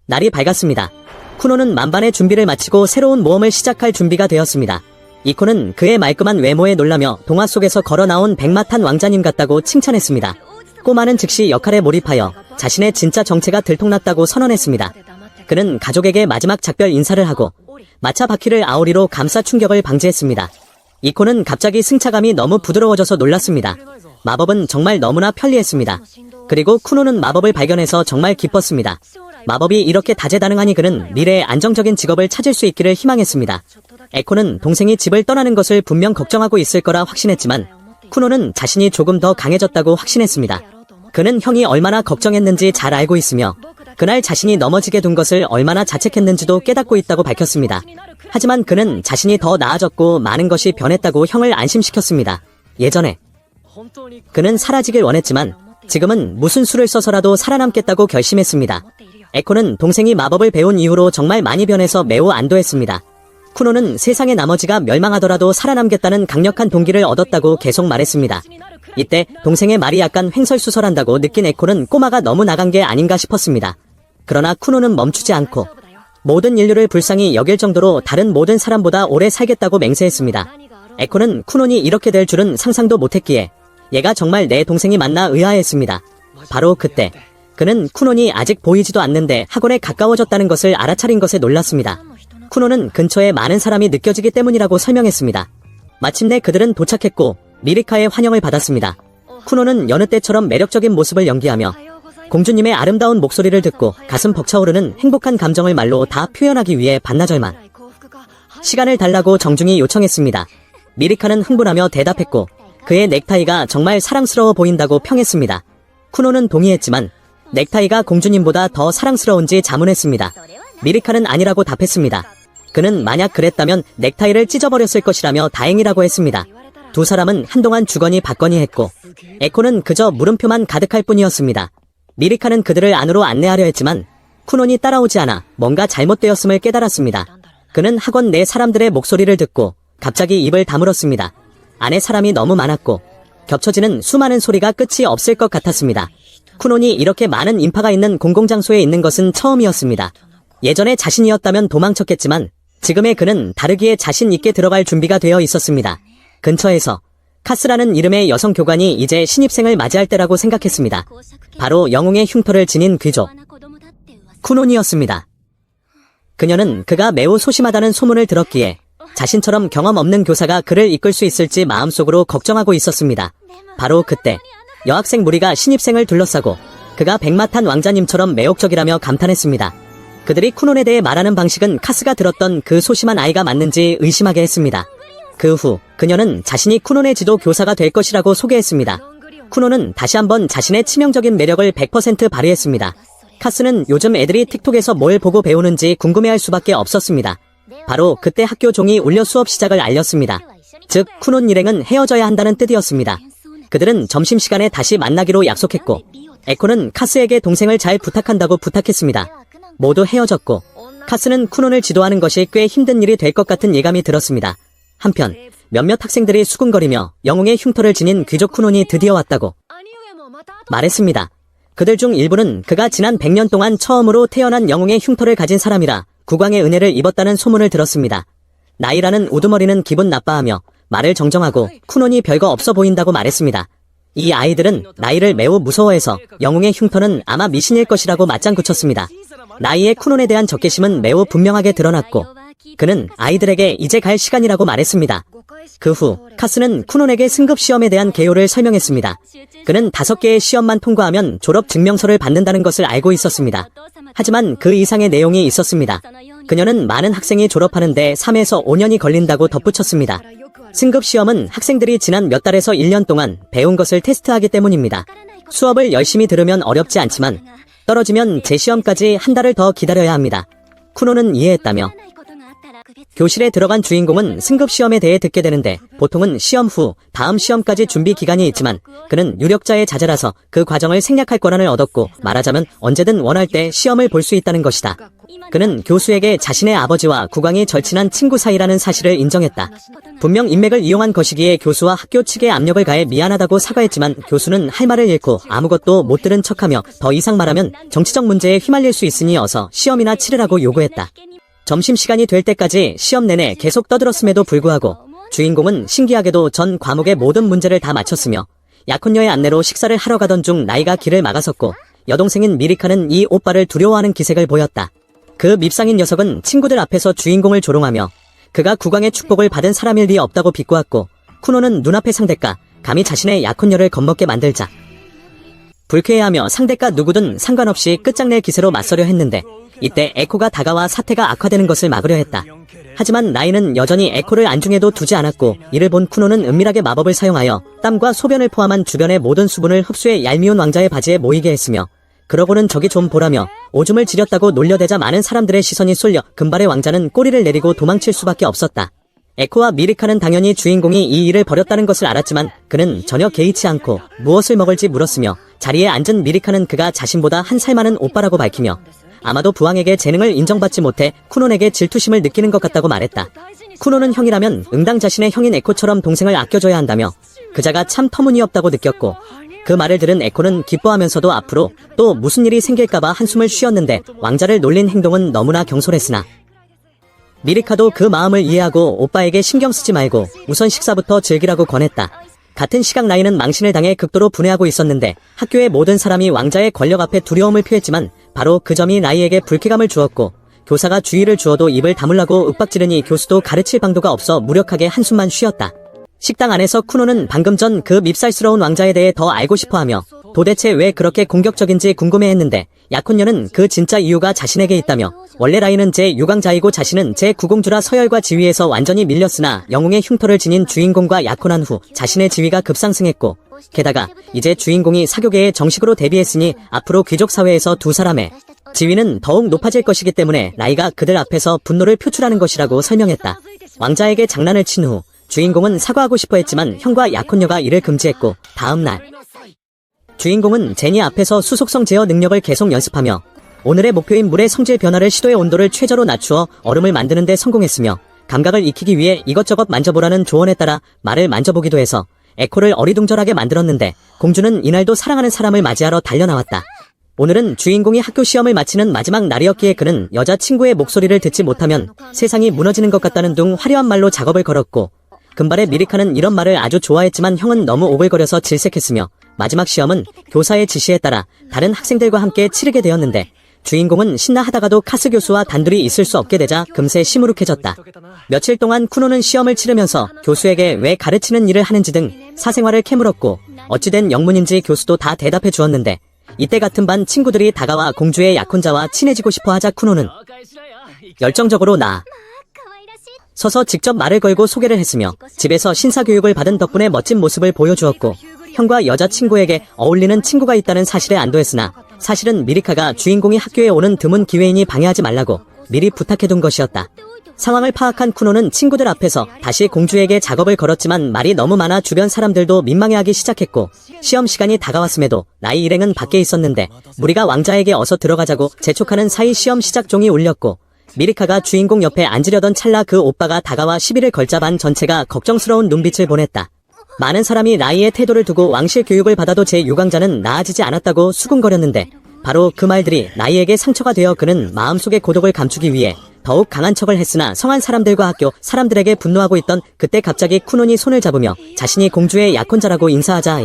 날이 밝았습니다. 쿠논은 만반의 준비를 마치고 새로운 모험을 시작할 준비가 되었습니다. 이코는 그의 말끔한 외모에 놀라며 동화 속에서 걸어 나온 백마탄 왕자님 같다고 칭찬했습니다. 꼬마는 즉시 역할에 몰입하여 자신의 진짜 정체가 들통났다고 선언했습니다. 그는 가족에게 마지막 작별 인사를 하고 마차 바퀴를 아오리로 감싸 충격을 방지했습니다. 이코는 갑자기 승차감이 너무 부드러워져서 놀랐습니다. 마법은 정말 너무나 편리했습니다. 그리고 쿠노는 마법을 발견해서 정말 기뻤습니다. 마법이 이렇게 다재다능하니 그는 미래에 안정적인 직업을 찾을 수 있기를 희망했습니다. 에코는 동생이 집을 떠나는 것을 분명 걱정하고 있을 거라 확신했지만 쿠노는 자신이 조금 더 강해졌다고 확신했습니다. 그는 형이 얼마나 걱정했는지 잘 알고 있으며 그날 자신이 넘어지게 둔 것을 얼마나 자책했는지도 깨닫고 있다고 밝혔습니다. 하지만 그는 자신이 더 나아졌고 많은 것이 변했다고 형을 안심시켰습니다. 예전에 그는 사라지길 원했지만 지금은 무슨 수를 써서라도 살아남겠다고 결심했습니다. 에코는 동생이 마법을 배운 이후로 정말 많이 변해서 매우 안도했습니다. 쿠노는 세상의 나머지가 멸망하더라도 살아남겠다는 강력한 동기를 얻었다고 계속 말했습니다. 이때 동생의 말이 약간 횡설수설한다고 느낀 에코는 꼬마가 너무 나간 게 아닌가 싶었습니다. 그러나 쿠노는 멈추지 않고 모든 인류를 불쌍히 여길 정도로 다른 모든 사람보다 오래 살겠다고 맹세했습니다. 에코는 쿠논이 이렇게 될 줄은 상상도 못했기에 얘가 정말 내 동생이 맞나 의아해했습니다. 바로 그때 그는 쿠논이 아직 보이지도 않는데 학원에 가까워졌다는 것을 알아차린 것에 놀랐습니다. 쿠논은 근처에 많은 사람이 느껴지기 때문이라고 설명했습니다. 마침내 그들은 도착했고 미리카의 환영을 받았습니다. 쿠논은 여느 때처럼 매력적인 모습을 연기하며 공주님의 아름다운 목소리를 듣고 가슴 벅차오르는 행복한 감정을 말로 다 표현하기 위해 반나절만 시간을 달라고 정중히 요청했습니다. 미리카는 흥분하며 대답했고 그의 넥타이가 정말 사랑스러워 보인다고 평했습니다. 쿠노는 동의했지만 넥타이가 공주님보다 더 사랑스러운지 자문했습니다. 미리카는 아니라고 답했습니다. 그는 만약 그랬다면 넥타이를 찢어버렸을 것이라며 다행이라고 했습니다. 두 사람은 한동안 주거니 받거니 했고 에코는 그저 물음표만 가득할 뿐이었습니다. 미리카는 그들을 안으로 안내하려 했지만 쿠논이 따라오지 않아 뭔가 잘못되었음을 깨달았습니다. 그는 학원 내 사람들의 목소리를 듣고 갑자기 입을 다물었습니다. 안에 사람이 너무 많았고 겹쳐지는 수많은 소리가 끝이 없을 것 같았습니다. 쿠논이 이렇게 많은 인파가 있는 공공장소에 있는 것은 처음이었습니다. 예전에 자신이었다면 도망쳤겠지만 지금의 그는 다르기에 자신 있게 들어갈 준비가 되어 있었습니다. 근처에서 카스라는 이름의 여성 교관이 이제 신입생을 맞이할 때라고 생각했습니다. 바로 영웅의 흉터를 지닌 귀족 쿠논이었습니다. 그녀는 그가 매우 소심하다는 소문을 들었기에 자신처럼 경험 없는 교사가 그를 이끌 수 있을지 마음속으로 걱정하고 있었습니다. 바로 그때 여학생 무리가 신입생을 둘러싸고 그가 백마탄 왕자님처럼 매혹적이라며 감탄했습니다. 그들이 쿠논에 대해 말하는 방식은 카스가 들었던 그 소심한 아이가 맞는지 의심하게 했습니다. 그 후 그녀는 자신이 쿠논의 지도 교사가 될 것이라고 소개했습니다. 쿠논은 다시 한번 자신의 치명적인 매력을 100% 발휘했습니다. 카스는 요즘 애들이 틱톡에서 뭘 보고 배우는지 궁금해할 수밖에 없었습니다. 바로 그때 학교 종이 울려 수업 시작을 알렸습니다. 즉 쿠논 일행은 헤어져야 한다는 뜻이었습니다. 그들은 점심시간에 다시 만나기로 약속했고 에코는 카스에게 동생을 잘 부탁한다고 부탁했습니다. 모두 헤어졌고 카스는 쿠논을 지도하는 것이 꽤 힘든 일이 될 것 같은 예감이 들었습니다. 한편 몇몇 학생들이 수군거리며 영웅의 흉터를 지닌 귀족 쿠논이 드디어 왔다고 말했습니다. 그들 중 일부는 그가 지난 100년 동안 처음으로 태어난 영웅의 흉터를 가진 사람이라 국왕의 은혜를 입었다는 소문을 들었습니다. 나이라는 우두머리는 기분 나빠하며 말을 정정하고 쿠논이 별거 없어 보인다고 말했습니다. 이 아이들은 나이를 매우 무서워해서 영웅의 흉터는 아마 미신일 것이라고 맞장구쳤습니다. 나이의 쿠논에 대한 적개심은 매우 분명하게 드러났고 그는 아이들에게 이제 갈 시간이라고 말했습니다. 그 후 카스는 쿠논에게 승급 시험에 대한 개요를 설명했습니다. 그는 5개의 시험만 통과하면 졸업 증명서를 받는다는 것을 알고 있었습니다. 하지만 그 이상의 내용이 있었습니다. 그녀는 많은 학생이 졸업하는데 3에서 5년이 걸린다고 덧붙였습니다. 승급 시험은 학생들이 지난 몇 달에서 1년 동안 배운 것을 테스트하기 때문입니다. 수업을 열심히 들으면 어렵지 않지만 떨어지면 재시험까지 한 달을 더 기다려야 합니다. 쿠논은 이해했다며 교실에 들어간 주인공은 승급시험에 대해 듣게 되는데 보통은 시험 후 다음 시험까지 준비 기간이 있지만 그는 유력자의 자제라서 그 과정을 생략할 권한을 얻었고 말하자면 언제든 원할 때 시험을 볼 수 있다는 것이다. 그는 교수에게 자신의 아버지와 국왕이 절친한 친구 사이라는 사실을 인정했다. 분명 인맥을 이용한 것이기에 교수와 학교 측에 압력을 가해 미안하다고 사과했지만 교수는 할 말을 잃고 아무것도 못 들은 척하며 더 이상 말하면 정치적 문제에 휘말릴 수 있으니 어서 시험이나 치르라고 요구했다. 점심시간이 될 때까지 시험 내내 계속 떠들었음에도 불구하고 주인공은 신기하게도 전 과목의 모든 문제를 다 맞췄으며 약혼녀의 안내로 식사를 하러 가던 중 나이가 길을 막아섰고 여동생인 미리카는 이 오빠를 두려워하는 기색을 보였다. 그 밉상인 녀석은 친구들 앞에서 주인공을 조롱하며 그가 국왕의 축복을 받은 사람일 리 없다고 비꼬았고 쿠노는 눈앞의 상대가 감히 자신의 약혼녀를 겁먹게 만들자 불쾌해하며 상대가 누구든 상관없이 끝장낼 기세로 맞서려 했는데 이때 에코가 다가와 사태가 악화되는 것을 막으려 했다. 하지만 나이는 여전히 에코를 안중에도 두지 않았고 이를 본 쿠노는 은밀하게 마법을 사용하여 땀과 소변을 포함한 주변의 모든 수분을 흡수해 얄미운 왕자의 바지에 모이게 했으며 그러고는 저기 좀 보라며 오줌을 지렸다고 놀려대자 많은 사람들의 시선이 쏠려 금발의 왕자는 꼬리를 내리고 도망칠 수밖에 없었다. 에코와 미리카는 당연히 주인공이 이 일을 벌였다는 것을 알았지만 그는 전혀 개의치 않고 무엇을 먹을지 물었으며 자리에 앉은 미리카는 그가 자신보다 한 살 많은 오빠라고 밝히며 아마도 부왕에게 재능을 인정받지 못해 쿠논에게 질투심을 느끼는 것 같다고 말했다. 쿠논은 형이라면 응당 자신의 형인 에코처럼 동생을 아껴줘야 한다며 그자가 참 터무니없다고 느꼈고 그 말을 들은 에코는 기뻐하면서도 앞으로 또 무슨 일이 생길까봐 한숨을 쉬었는데 왕자를 놀린 행동은 너무나 경솔했으나 미리카도 그 마음을 이해하고 오빠에게 신경 쓰지 말고 우선 식사부터 즐기라고 권했다. 같은 시각 나이는 망신을 당해 극도로 분해하고 있었는데 학교의 모든 사람이 왕자의 권력 앞에 두려움을 표했지만 바로 그 점이 나이에게 불쾌감을 주었고 교사가 주의를 주어도 입을 다물라고 윽박지르니 교수도 가르칠 방도가 없어 무력하게 한숨만 쉬었다. 식당 안에서 쿠노는 방금 전 그 밉살스러운 왕자에 대해 더 알고 싶어하며 도대체 왜 그렇게 공격적인지 궁금해했는데 약혼녀는 그 진짜 이유가 자신에게 있다며 원래 라인은 제6왕자이고 자신은 제9공주라 서열과 지위에서 완전히 밀렸으나 영웅의 흉터를 지닌 주인공과 약혼한 후 자신의 지위가 급상승했고 게다가 이제 주인공이 사교계에 정식으로 데뷔했으니 앞으로 귀족 사회에서 두 사람의 지위는 더욱 높아질 것이기 때문에 나이가 그들 앞에서 분노를 표출하는 것이라고 설명했다. 왕자에게 장난을 친 후 주인공은 사과하고 싶어 했지만 형과 약혼녀가 이를 금지했고 다음날 주인공은 제니 앞에서 수속성 제어 능력을 계속 연습하며 오늘의 목표인 물의 성질 변화를 시도해 온도를 최저로 낮추어 얼음을 만드는 데 성공했으며 감각을 익히기 위해 이것저것 만져보라는 조언에 따라 말을 만져보기도 해서 에코를 어리둥절하게 만들었는데 공주는 이날도 사랑하는 사람을 맞이하러 달려나왔다. 오늘은 주인공이 학교 시험을 마치는 마지막 날이었기에 그는 여자친구의 목소리를 듣지 못하면 세상이 무너지는 것 같다는 둥 화려한 말로 작업을 걸었고 금발의 미리카는 이런 말을 아주 좋아했지만 형은 너무 오글거려서 질색했으며 마지막 시험은 교사의 지시에 따라 다른 학생들과 함께 치르게 되었는데 주인공은 신나 하다가도 카스 교수와 단둘이 있을 수 없게 되자 금세 시무룩해졌다. 며칠 동안 쿠노는 시험을 치르면서 교수에게 왜 가르치는 일을 하는지 등 사생활을 캐물었고 어찌된 영문인지 교수도 다 대답해 주었는데 이때 같은 반 친구들이 다가와 공주의 약혼자와 친해지고 싶어 하자 쿠노는 열정적으로 서서 직접 말을 걸고 소개를 했으며 집에서 신사교육을 받은 덕분에 멋진 모습을 보여주었고 형과 여자친구에게 어울리는 친구가 있다는 사실에 안도했으나 사실은 미리카가 주인공이 학교에 오는 드문 기회이니 방해하지 말라고 미리 부탁해둔 것이었다. 상황을 파악한 쿠노는 친구들 앞에서 다시 공주에게 작업을 걸었지만 말이 너무 많아 주변 사람들도 민망해하기 시작했고 시험 시간이 다가왔음에도 나이 일행은 밖에 있었는데 무리가 왕자에게 어서 들어가자고 재촉하는 사이 시험 시작 종이 울렸고 미리카가 주인공 옆에 앉으려던 찰나 그 오빠가 다가와 시비를 걸자 반 전체가 걱정스러운 눈빛을 보냈다. 많은 사람이 나이의 태도를 두고 왕실 교육을 받아도 제 유광자는 나아지지 않았다고 수군거렸는데 바로 그 말들이 나이에게 상처가 되어 그는 마음속의 고독을 감추기 위해 더욱 강한 척을 했으나 성한 사람들과 학교 사람들에게 분노하고 있던 그때 갑자기 쿠논이 손을 잡으며 자신이 공주의 약혼자라고 인사하자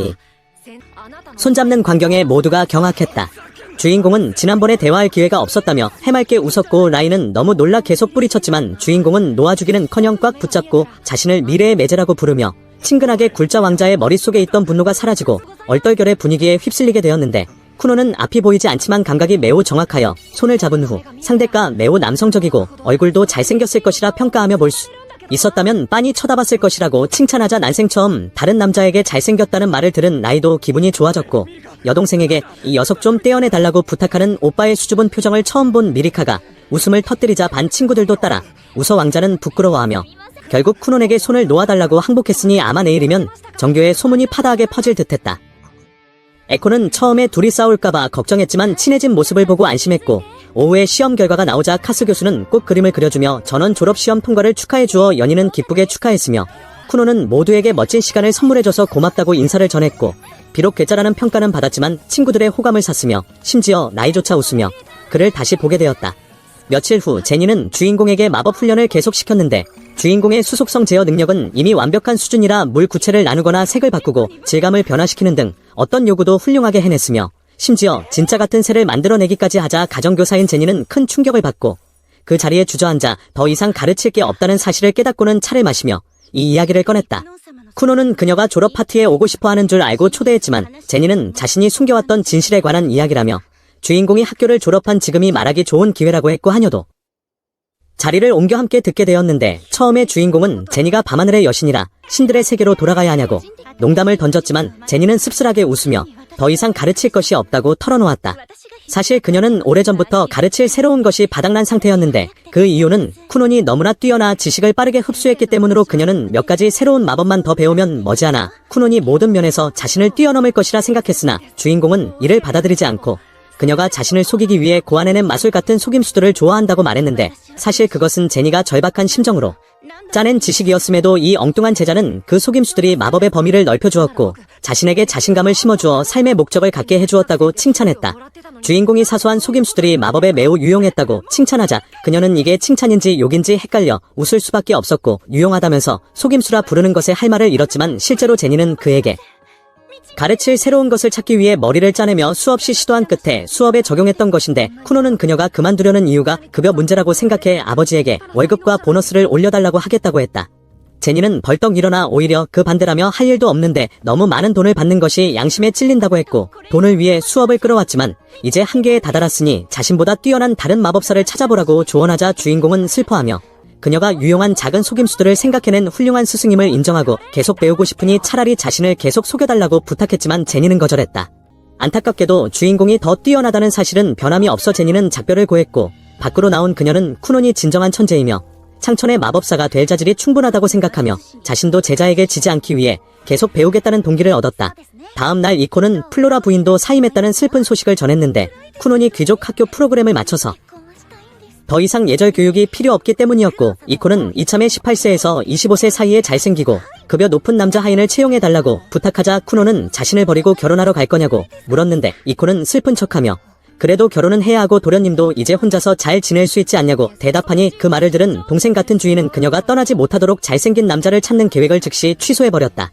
손잡는 광경에 모두가 경악했다. 주인공은 지난번에 대화할 기회가 없었다며 해맑게 웃었고 라인은 너무 놀라 계속 뿌리쳤지만 주인공은 놓아주기는커녕 꽉 붙잡고 자신을 미래의 매제라고 부르며 친근하게 굴자 왕자의 머릿속에 있던 분노가 사라지고 얼떨결에 분위기에 휩쓸리게 되었는데 쿠노는 앞이 보이지 않지만 감각이 매우 정확하여 손을 잡은 후 상대가 매우 남성적이고 얼굴도 잘생겼을 것이라 평가하며 볼 수 있었다면 빤히 쳐다봤을 것이라고 칭찬하자 난생 처음 다른 남자에게 잘생겼다는 말을 들은 나이도 기분이 좋아졌고 여동생에게 이 녀석 좀 떼어내달라고 부탁하는 오빠의 수줍은 표정을 처음 본 미리카가 웃음을 터뜨리자 반 친구들도 따라 웃어 왕자는 부끄러워하며 결국 쿠논에게 손을 놓아달라고 항복했으니 아마 내일이면 정교의 소문이 파다하게 퍼질 듯했다. 에코는 처음에 둘이 싸울까봐 걱정했지만 친해진 모습을 보고 안심했고 오후에 시험 결과가 나오자 카스 교수는 꼭 그림을 그려주며 전원 졸업시험 통과를 축하해주어 연인은 기쁘게 축하했으며 쿠노는 모두에게 멋진 시간을 선물해줘서 고맙다고 인사를 전했고 비록 괴짜라는 평가는 받았지만 친구들의 호감을 샀으며 심지어 나이조차 웃으며 그를 다시 보게 되었다. 며칠 후 제니는 주인공에게 마법 훈련을 계속시켰는데 주인공의 수속성 제어 능력은 이미 완벽한 수준이라 물 구체를 나누거나 색을 바꾸고 질감을 변화시키는 등 어떤 요구도 훌륭하게 해냈으며 심지어 진짜 같은 새를 만들어내기까지 하자 가정교사인 제니는 큰 충격을 받고 그 자리에 주저앉아 더 이상 가르칠 게 없다는 사실을 깨닫고는 차를 마시며 이 이야기를 꺼냈다. 쿠노는 그녀가 졸업 파티에 오고 싶어하는 줄 알고 초대했지만 제니는 자신이 숨겨왔던 진실에 관한 이야기라며 주인공이 학교를 졸업한 지금이 말하기 좋은 기회라고 했고 하녀도 자리를 옮겨 함께 듣게 되었는데 처음에 주인공은 제니가 밤하늘의 여신이라 신들의 세계로 돌아가야 하냐고 농담을 던졌지만 제니는 씁쓸하게 웃으며 더 이상 가르칠 것이 없다고 털어놓았다. 사실 그녀는 오래전부터 가르칠 새로운 것이 바닥난 상태였는데 그 이유는 쿠논이 너무나 뛰어나 지식을 빠르게 흡수했기 때문으로 그녀는 몇 가지 새로운 마법만 더 배우면 머지않아 쿠논이 모든 면에서 자신을 뛰어넘을 것이라 생각했으나 주인공은 이를 받아들이지 않고 그녀가 자신을 속이기 위해 고안해낸 마술 같은 속임수들을 좋아한다고 말했는데 사실 그것은 제니가 절박한 심정으로 짜낸 지식이었음에도 이 엉뚱한 제자는 그 속임수들이 마법의 범위를 넓혀주었고 자신에게 자신감을 심어주어 삶의 목적을 갖게 해주었다고 칭찬했다. 주인공이 사소한 속임수들이 마법에 매우 유용했다고 칭찬하자 그녀는 이게 칭찬인지 욕인지 헷갈려 웃을 수밖에 없었고 유용하다면서 속임수라 부르는 것에 할 말을 잃었지만 실제로 제니는 그에게 가르칠 새로운 것을 찾기 위해 머리를 짜내며 수없이 시도한 끝에 수업에 적용했던 것인데 쿠노는 그녀가 그만두려는 이유가 급여 문제라고 생각해 아버지에게 월급과 보너스를 올려달라고 하겠다고 했다. 제니는 벌떡 일어나 오히려 그 반대라며 할 일도 없는데 너무 많은 돈을 받는 것이 양심에 찔린다고 했고 돈을 위해 수업을 끌어왔지만 이제 한계에 다다랐으니 자신보다 뛰어난 다른 마법사를 찾아보라고 조언하자 주인공은 슬퍼하며 그녀가 유용한 작은 속임수들을 생각해낸 훌륭한 스승임을 인정하고 계속 배우고 싶으니 차라리 자신을 계속 속여달라고 부탁했지만 제니는 거절했다. 안타깝게도 주인공이 더 뛰어나다는 사실은 변함이 없어 제니는 작별을 고했고 밖으로 나온 그녀는 쿠논이 진정한 천재이며 창천의 마법사가 될 자질이 충분하다고 생각하며 자신도 제자에게 지지 않기 위해 계속 배우겠다는 동기를 얻었다. 다음 날 이코는 플로라 부인도 사임했다는 슬픈 소식을 전했는데 쿠논이 귀족 학교 프로그램을 마쳐서 더 이상 예절 교육이 필요 없기 때문이었고 이코는 이참에 18세에서 25세 사이에 잘생기고 급여 높은 남자 하인을 채용해달라고 부탁하자 쿠노는 자신을 버리고 결혼하러 갈 거냐고 물었는데 이코는 슬픈 척하며 그래도 결혼은 해야 하고 도련님도 이제 혼자서 잘 지낼 수 있지 않냐고 대답하니 그 말을 들은 동생 같은 주인은 그녀가 떠나지 못하도록 잘생긴 남자를 찾는 계획을 즉시 취소해버렸다.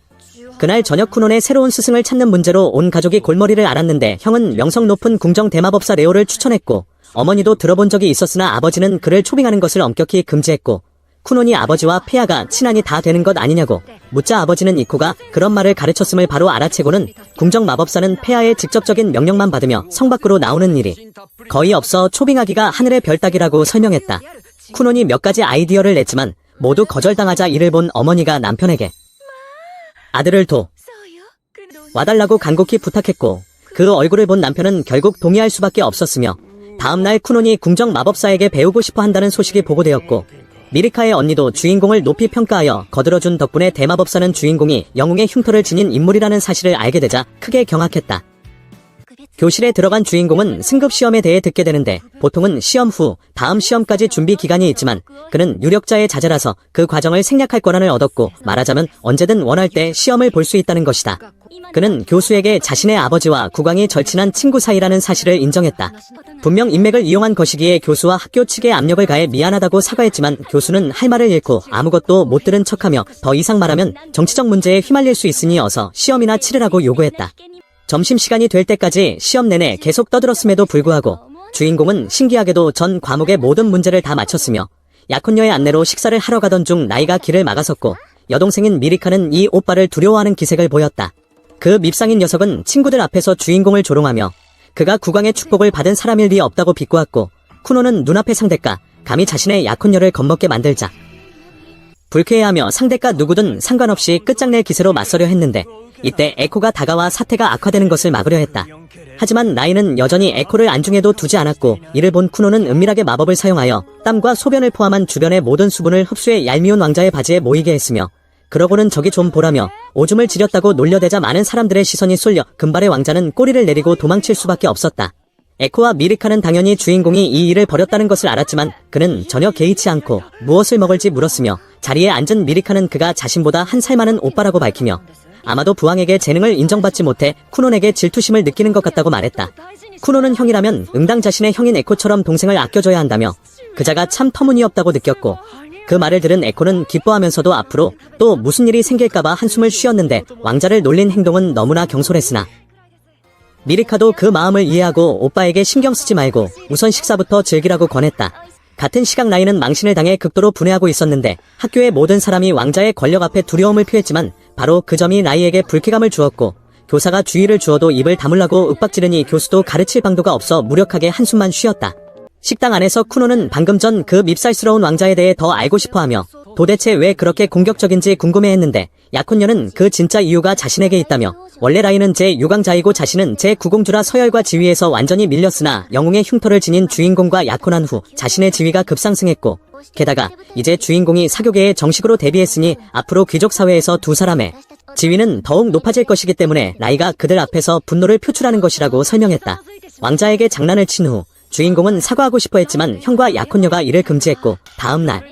그날 저녁 쿠논의 새로운 스승을 찾는 문제로 온 가족이 골머리를 앓았는데 형은 명성 높은 궁정 대마법사 레오를 추천했고 어머니도 들어본 적이 있었으나 아버지는 그를 초빙하는 것을 엄격히 금지했고 쿠논이 아버지와 폐하가 친한이 다 되는 것 아니냐고 묻자 아버지는 이코가 그런 말을 가르쳤음을 바로 알아채고는 궁정 마법사는 폐하의 직접적인 명령만 받으며 성 밖으로 나오는 일이 거의 없어 초빙하기가 하늘의 별 따기라고 설명했다. 쿠논이 몇 가지 아이디어를 냈지만 모두 거절당하자 이를 본 어머니가 남편에게 아들을 와달라고 간곡히 부탁했고 그 얼굴을 본 남편은 결국 동의할 수밖에 없었으며 다음날 쿠논이 궁정 마법사에게 배우고 싶어 한다는 소식이 보고되었고 미리카의 언니도 주인공을 높이 평가하여 거들어준 덕분에 대마법사는 주인공이 영웅의 흉터를 지닌 인물이라는 사실을 알게 되자 크게 경악했다. 교실에 들어간 주인공은 승급 시험에 대해 듣게 되는데 보통은 시험 후 다음 시험까지 준비 기간이 있지만 그는 유력자의 자제라서 그 과정을 생략할 권한을 얻었고 말하자면 언제든 원할 때 시험을 볼 수 있다는 것이다. 그는 교수에게 자신의 아버지와 국왕이 절친한 친구 사이라는 사실을 인정했다. 분명 인맥을 이용한 것이기에 교수와 학교 측에 압력을 가해 미안하다고 사과했지만 교수는 할 말을 잃고 아무것도 못 들은 척하며 더 이상 말하면 정치적 문제에 휘말릴 수 있으니 어서 시험이나 치르라고 요구했다. 점심시간이 될 때까지 시험 내내 계속 떠들었음에도 불구하고 주인공은 신기하게도 전 과목의 모든 문제를 다 맞췄으며 약혼녀의 안내로 식사를 하러 가던 중 나이가 길을 막아섰고 여동생인 미리카는 이 오빠를 두려워하는 기색을 보였다. 그 밉상인 녀석은 친구들 앞에서 주인공을 조롱하며 그가 국왕의 축복을 받은 사람일 리 없다고 비꼬았고 쿠노는 눈앞의 상대가 감히 자신의 약혼녀를 겁먹게 만들자 불쾌해하며 상대가 누구든 상관없이 끝장낼 기세로 맞서려 했는데 이때 에코가 다가와 사태가 악화되는 것을 막으려 했다. 하지만 라인은 여전히 에코를 안중에도 두지 않았고 이를 본 쿠노는 은밀하게 마법을 사용하여 땀과 소변을 포함한 주변의 모든 수분을 흡수해 얄미운 왕자의 바지에 모이게 했으며 그러고는 저기 좀 보라며 오줌을 지렸다고 놀려대자 많은 사람들의 시선이 쏠려 금발의 왕자는 꼬리를 내리고 도망칠 수밖에 없었다. 에코와 미리카는 당연히 주인공이 이 일을 벌였다는 것을 알았지만 그는 전혀 개의치 않고 무엇을 먹을지 물었으며 자리에 앉은 미리카는 그가 자신보다 한 살 많은 오빠라고 밝히며 아마도 부왕에게 재능을 인정받지 못해 쿠논에게 질투심을 느끼는 것 같다고 말했다. 쿠논은 형이라면 응당 자신의 형인 에코처럼 동생을 아껴줘야 한다며 그자가 참 터무니없다고 느꼈고 그 말을 들은 에코는 기뻐하면서도 앞으로 또 무슨 일이 생길까봐 한숨을 쉬었는데 왕자를 놀린 행동은 너무나 경솔했으나 미리카도 그 마음을 이해하고 오빠에게 신경 쓰지 말고 우선 식사부터 즐기라고 권했다. 같은 시각 라인은 망신을 당해 극도로 분해하고 있었는데 학교의 모든 사람이 왕자의 권력 앞에 두려움을 표했지만 바로 그 점이 라이에게 불쾌감을 주었고 교사가 주의를 주어도 입을 다물라고 윽박지르니 교수도 가르칠 방도가 없어 무력하게 한숨만 쉬었다. 식당 안에서 쿠노는 방금 전 그 밉살스러운 왕자에 대해 더 알고 싶어하며 도대체 왜 그렇게 공격적인지 궁금해했는데 약혼녀는 그 진짜 이유가 자신에게 있다며 원래 라인은 제6왕자이고 자신은 제9공주라 서열과 지위에서 완전히 밀렸으나 영웅의 흉터를 지닌 주인공과 약혼한 후 자신의 지위가 급상승했고 게다가 이제 주인공이 사교계에 정식으로 데뷔했으니 앞으로 귀족 사회에서 두 사람의 지위는 더욱 높아질 것이기 때문에 라이가 그들 앞에서 분노를 표출하는 것이라고 설명했다. 왕자에게 장난을 친 후 주인공은 사과하고 싶어 했지만 형과 약혼녀가 이를 금지했고 다음날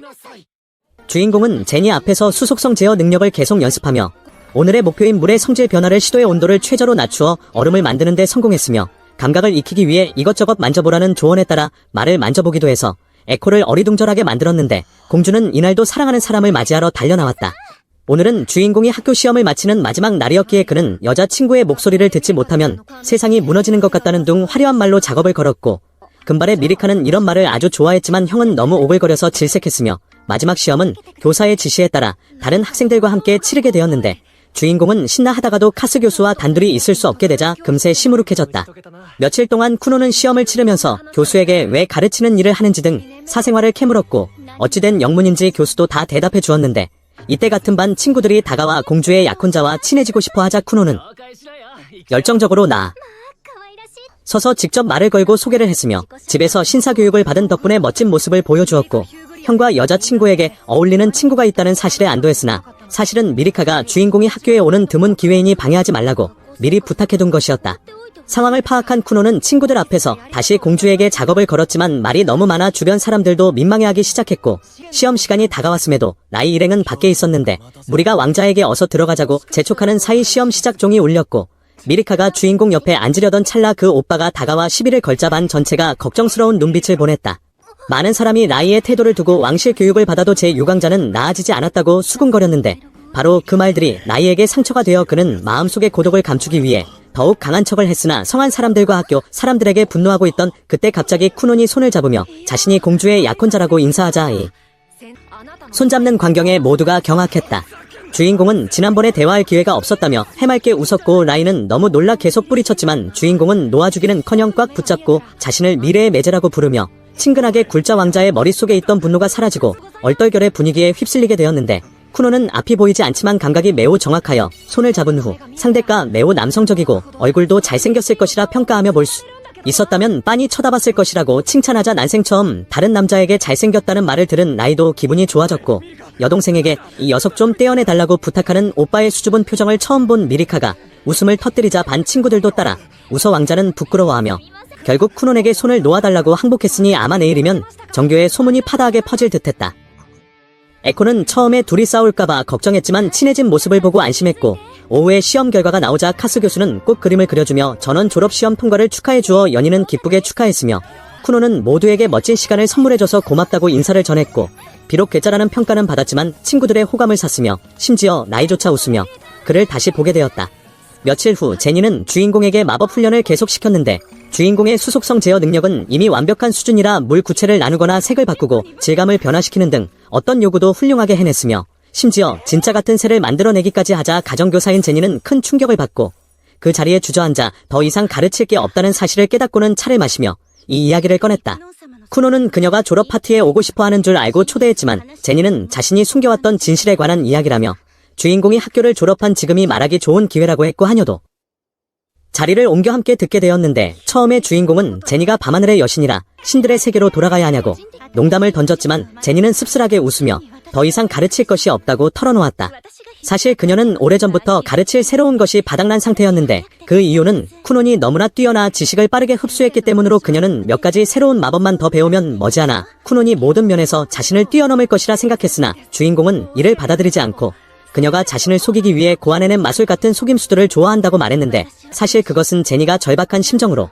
주인공은 제니 앞에서 수속성 제어 능력을 계속 연습하며 오늘의 목표인 물의 성질 변화를 시도해 온도를 최저로 낮추어 얼음을 만드는 데 성공했으며 감각을 익히기 위해 이것저것 만져보라는 조언에 따라 말을 만져보기도 해서 에코를 어리둥절하게 만들었는데 공주는 이날도 사랑하는 사람을 맞이하러 달려나왔다. 오늘은 주인공이 학교 시험을 마치는 마지막 날이었기에 그는 여자친구의 목소리를 듣지 못하면 세상이 무너지는 것 같다는 둥 화려한 말로 작업을 걸었고 금발의 미리카는 이런 말을 아주 좋아했지만 형은 너무 오글거려서 질색했으며 마지막 시험은 교사의 지시에 따라 다른 학생들과 함께 치르게 되었는데 주인공은 신나 하다가도 카스 교수와 단둘이 있을 수 없게 되자 금세 시무룩해졌다. 며칠 동안 쿠노는 시험을 치르면서 교수에게 왜 가르치는 일을 하는지 등 사생활을 캐물었고 어찌된 영문인지 교수도 다 대답해 주었는데 이때 같은 반 친구들이 다가와 공주의 약혼자와 친해지고 싶어 하자 쿠노는 열정적으로 서서 직접 말을 걸고 소개를 했으며 집에서 신사교육을 받은 덕분에 멋진 모습을 보여주었고 형과 여자친구에게 어울리는 친구가 있다는 사실에 안도했으나 사실은 미리카가 주인공이 학교에 오는 드문 기회이니 방해하지 말라고 미리 부탁해둔 것이었다. 상황을 파악한 쿠노는 친구들 앞에서 다시 공주에게 작업을 걸었지만 말이 너무 많아 주변 사람들도 민망해하기 시작했고 시험 시간이 다가왔음에도 라이 일행은 밖에 있었는데 무리가 왕자에게 어서 들어가자고 재촉하는 사이 시험 시작 종이 울렸고 미리카가 주인공 옆에 앉으려던 찰나 그 오빠가 다가와 시비를 걸자 반 전체가 걱정스러운 눈빛을 보냈다. 많은 사람이 라이의 태도를 두고 왕실 교육을 받아도 제 유광자는 나아지지 않았다고 수군거렸는데 바로 그 말들이 라이에게 상처가 되어 그는 마음속의 고독을 감추기 위해 더욱 강한 척을 했으나 성한 사람들과 학교 사람들에게 분노하고 있던 그때 갑자기 쿠논이 손을 잡으며 자신이 공주의 약혼자라고 인사하자 손잡는 광경에 모두가 경악했다. 주인공은 지난번에 대화할 기회가 없었다며 해맑게 웃었고 라이는 너무 놀라 계속 뿌리쳤지만 주인공은 놓아주기는커녕 꽉 붙잡고 자신을 미래의 매제라고 부르며 친근하게 굴자 왕자의 머릿속에 있던 분노가 사라지고 얼떨결에 분위기에 휩쓸리게 되었는데 쿠노는 앞이 보이지 않지만 감각이 매우 정확하여 손을 잡은 후 상대가 매우 남성적이고 얼굴도 잘생겼을 것이라 평가하며 볼 수 있었다면 빤히 쳐다봤을 것이라고 칭찬하자 난생 처음 다른 남자에게 잘생겼다는 말을 들은 라이도 기분이 좋아졌고 여동생에게 이 녀석 좀 떼어내달라고 부탁하는 오빠의 수줍은 표정을 처음 본 미리카가 웃음을 터뜨리자 반 친구들도 따라 웃어 왕자는 부끄러워하며 결국 쿠논에게 손을 놓아달라고 항복했으니 아마 내일이면 정교의 소문이 파다하게 퍼질 듯했다. 에코는 처음에 둘이 싸울까봐 걱정했지만 친해진 모습을 보고 안심했고 오후에 시험 결과가 나오자 카스 교수는 꼭 그림을 그려주며 전원 졸업시험 통과를 축하해주어 연인은 기쁘게 축하했으며 쿠노는 모두에게 멋진 시간을 선물해줘서 고맙다고 인사를 전했고 비록 괴짜라는 평가는 받았지만 친구들의 호감을 샀으며 심지어 나이조차 웃으며 그를 다시 보게 되었다. 며칠 후 제니는 주인공에게 마법 훈련을 계속시켰는데 주인공의 수속성 제어 능력은 이미 완벽한 수준이라 물 구체를 나누거나 색을 바꾸고 질감을 변화시키는 등 어떤 요구도 훌륭하게 해냈으며 심지어 진짜 같은 새를 만들어내기까지 하자 가정교사인 제니는 큰 충격을 받고 그 자리에 주저앉아 더 이상 가르칠 게 없다는 사실을 깨닫고는 차를 마시며 이 이야기를 꺼냈다. 쿠노는 그녀가 졸업 파티에 오고 싶어하는 줄 알고 초대했지만 제니는 자신이 숨겨왔던 진실에 관한 이야기라며 주인공이 학교를 졸업한 지금이 말하기 좋은 기회라고 했고 하녀도 자리를 옮겨 함께 듣게 되었는데 처음에 주인공은 제니가 밤하늘의 여신이라 신들의 세계로 돌아가야 하냐고 농담을 던졌지만 제니는 씁쓸하게 웃으며 더 이상 가르칠 것이 없다고 털어놓았다. 사실 그녀는 오래전부터 가르칠 새로운 것이 바닥난 상태였는데 그 이유는 쿠논이 너무나 뛰어나 지식을 빠르게 흡수했기 때문으로 그녀는 몇 가지 새로운 마법만 더 배우면 머지않아 쿠논이 모든 면에서 자신을 뛰어넘을 것이라 생각했으나 주인공은 이를 받아들이지 않고 그녀가 자신을 속이기 위해 고안해낸 마술 같은 속임수들을 좋아한다고 말했는데 사실 그것은 제니가 절박한 심정으로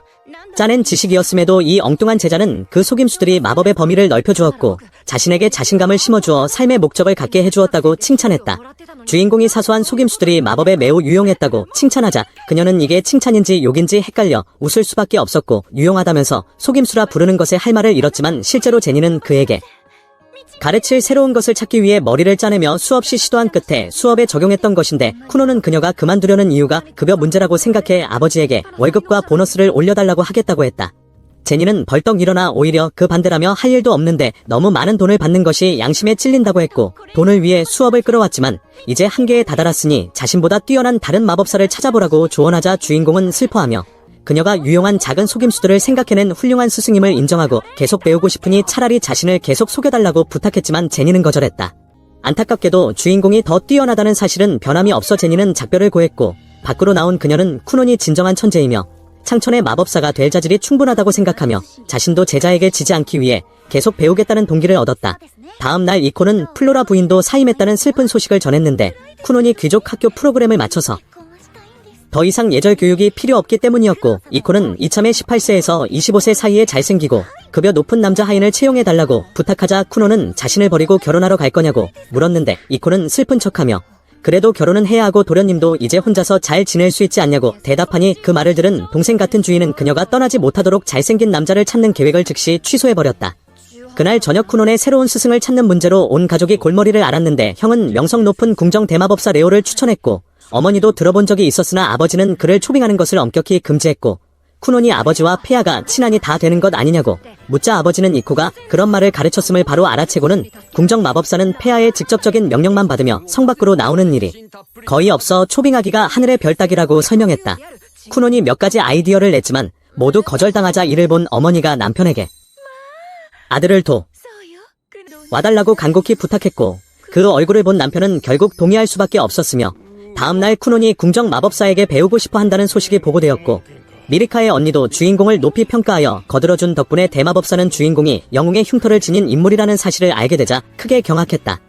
짜낸 지식이었음에도 이 엉뚱한 제자는 그 속임수들이 마법의 범위를 넓혀주었고 자신에게 자신감을 심어주어 삶의 목적을 갖게 해주었다고 칭찬했다. 주인공이 사소한 속임수들이 마법에 매우 유용했다고 칭찬하자 그녀는 이게 칭찬인지 욕인지 헷갈려 웃을 수밖에 없었고 유용하다면서 속임수라 부르는 것에 할 말을 잃었지만 실제로 제니는 그에게 가르칠 새로운 것을 찾기 위해 머리를 짜내며 수없이 시도한 끝에 수업에 적용했던 것인데 쿠노는 그녀가 그만두려는 이유가 급여 문제라고 생각해 아버지에게 월급과 보너스를 올려달라고 하겠다고 했다. 제니는 벌떡 일어나 오히려 그 반대라며 할 일도 없는데 너무 많은 돈을 받는 것이 양심에 찔린다고 했고 돈을 위해 수업을 끌어왔지만 이제 한계에 다다랐으니 자신보다 뛰어난 다른 마법사를 찾아보라고 조언하자 주인공은 슬퍼하며 그녀가 유용한 작은 속임수들을 생각해낸 훌륭한 스승임을 인정하고 계속 배우고 싶으니 차라리 자신을 계속 속여달라고 부탁했지만 제니는 거절했다. 안타깝게도 주인공이 더 뛰어나다는 사실은 변함이 없어 제니는 작별을 고했고 밖으로 나온 그녀는 쿠논이 진정한 천재이며 창천의 마법사가 될 자질이 충분하다고 생각하며 자신도 제자에게 지지 않기 위해 계속 배우겠다는 동기를 얻었다. 다음 날 이코는 플로라 부인도 사임했다는 슬픈 소식을 전했는데 쿠논이 귀족 학교 프로그램을 마쳐서 더 이상 예절 교육이 필요 없기 때문이었고 이코는 이참에 18세에서 25세 사이에 잘생기고 급여 높은 남자 하인을 채용해달라고 부탁하자 쿠노는 자신을 버리고 결혼하러 갈 거냐고 물었는데 이코는 슬픈 척하며 그래도 결혼은 해야 하고 도련님도 이제 혼자서 잘 지낼 수 있지 않냐고 대답하니 그 말을 들은 동생 같은 주인은 그녀가 떠나지 못하도록 잘생긴 남자를 찾는 계획을 즉시 취소해버렸다. 그날 저녁 쿠논의 새로운 스승을 찾는 문제로 온 가족이 골머리를 앓았는데 형은 명성 높은 궁정 대마법사 레오를 추천했고 어머니도 들어본 적이 있었으나 아버지는 그를 초빙하는 것을 엄격히 금지했고 쿠논이 아버지와 폐하가 친한이 다 되는 것 아니냐고 묻자 아버지는 이코가 그런 말을 가르쳤음을 바로 알아채고는 궁정 마법사는 폐하의 직접적인 명령만 받으며 성 밖으로 나오는 일이 거의 없어 초빙하기가 하늘의 별 따기라고 설명했다. 쿠논이 몇 가지 아이디어를 냈지만 모두 거절당하자 이를 본 어머니가 남편에게 아들을 와달라고 간곡히 부탁했고 그 얼굴을 본 남편은 결국 동의할 수밖에 없었으며 다음날 쿠논이 궁정 마법사에게 배우고 싶어 한다는 소식이 보고되었고 미리카의 언니도 주인공을 높이 평가하여 거들어준 덕분에 대마법사는 주인공이 영웅의 흉터를 지닌 인물이라는 사실을 알게 되자 크게 경악했다.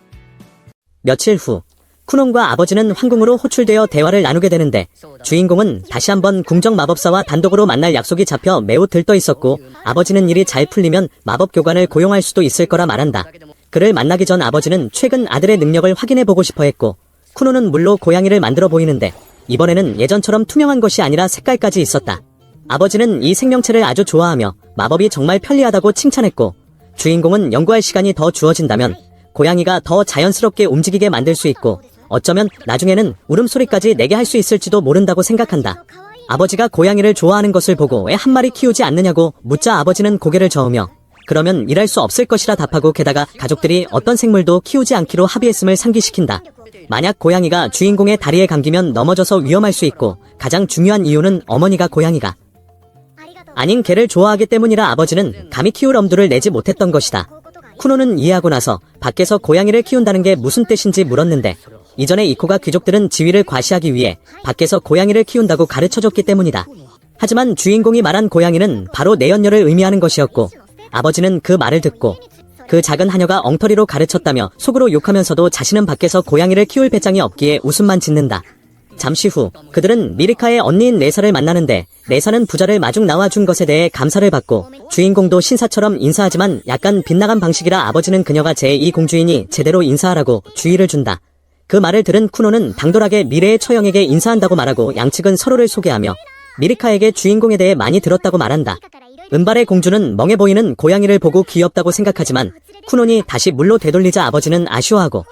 며칠 후 쿠논과 아버지는 황궁으로 호출되어 대화를 나누게 되는데 주인공은 다시 한번 궁정 마법사와 단독으로 만날 약속이 잡혀 매우 들떠 있었고 아버지는 일이 잘 풀리면 마법 교관을 고용할 수도 있을 거라 말한다. 그를 만나기 전 아버지는 최근 아들의 능력을 확인해보고 싶어 했고 쿠논은 물로 고양이를 만들어 보이는데 이번에는 예전처럼 투명한 것이 아니라 색깔까지 있었다. 아버지는 이 생명체를 아주 좋아하며 마법이 정말 편리하다고 칭찬했고 주인공은 연구할 시간이 더 주어진다면 고양이가 더 자연스럽게 움직이게 만들 수 있고 어쩌면 나중에는 울음소리까지 내게 할 수 있을지도 모른다고 생각한다. 아버지가 고양이를 좋아하는 것을 보고 왜 한 마리 키우지 않느냐고 묻자 아버지는 고개를 저으며 그러면 일할 수 없을 것이라 답하고 게다가 가족들이 어떤 생물도 키우지 않기로 합의했음을 상기시킨다. 만약 고양이가 주인공의 다리에 감기면 넘어져서 위험할 수 있고 가장 중요한 이유는 어머니가 고양이가 아닌 개를 좋아하기 때문이라 아버지는 감히 키울 엄두를 내지 못했던 것이다. 쿠노는 이해하고 나서 밖에서 고양이를 키운다는 게 무슨 뜻인지 물었는데 이전에 이코가 귀족들은 지위를 과시하기 위해 밖에서 고양이를 키운다고 가르쳐줬기 때문이다. 하지만 주인공이 말한 고양이는 바로 내연녀를 의미하는 것이었고 아버지는 그 말을 듣고 그 작은 하녀가 엉터리로 가르쳤다며 속으로 욕하면서도 자신은 밖에서 고양이를 키울 배짱이 없기에 웃음만 짓는다. 잠시 후 그들은 미리카의 언니인 레사를 만나는데 레사는 부자를 마중 나와준 것에 대해 감사를 받고 주인공도 신사처럼 인사하지만 약간 빗나간 방식이라 아버지는 그녀가 제2공주이니 제대로 인사하라고 주의를 준다. 그 말을 들은 쿠노는 당돌하게 미래의 처형에게 인사한다고 말하고 양측은 서로를 소개하며 미리카에게 주인공에 대해 많이 들었다고 말한다. 은발의 공주는 멍해 보이는 고양이를 보고 귀엽다고 생각하지만 쿠논이 다시 물로 되돌리자 아버지는 아쉬워하고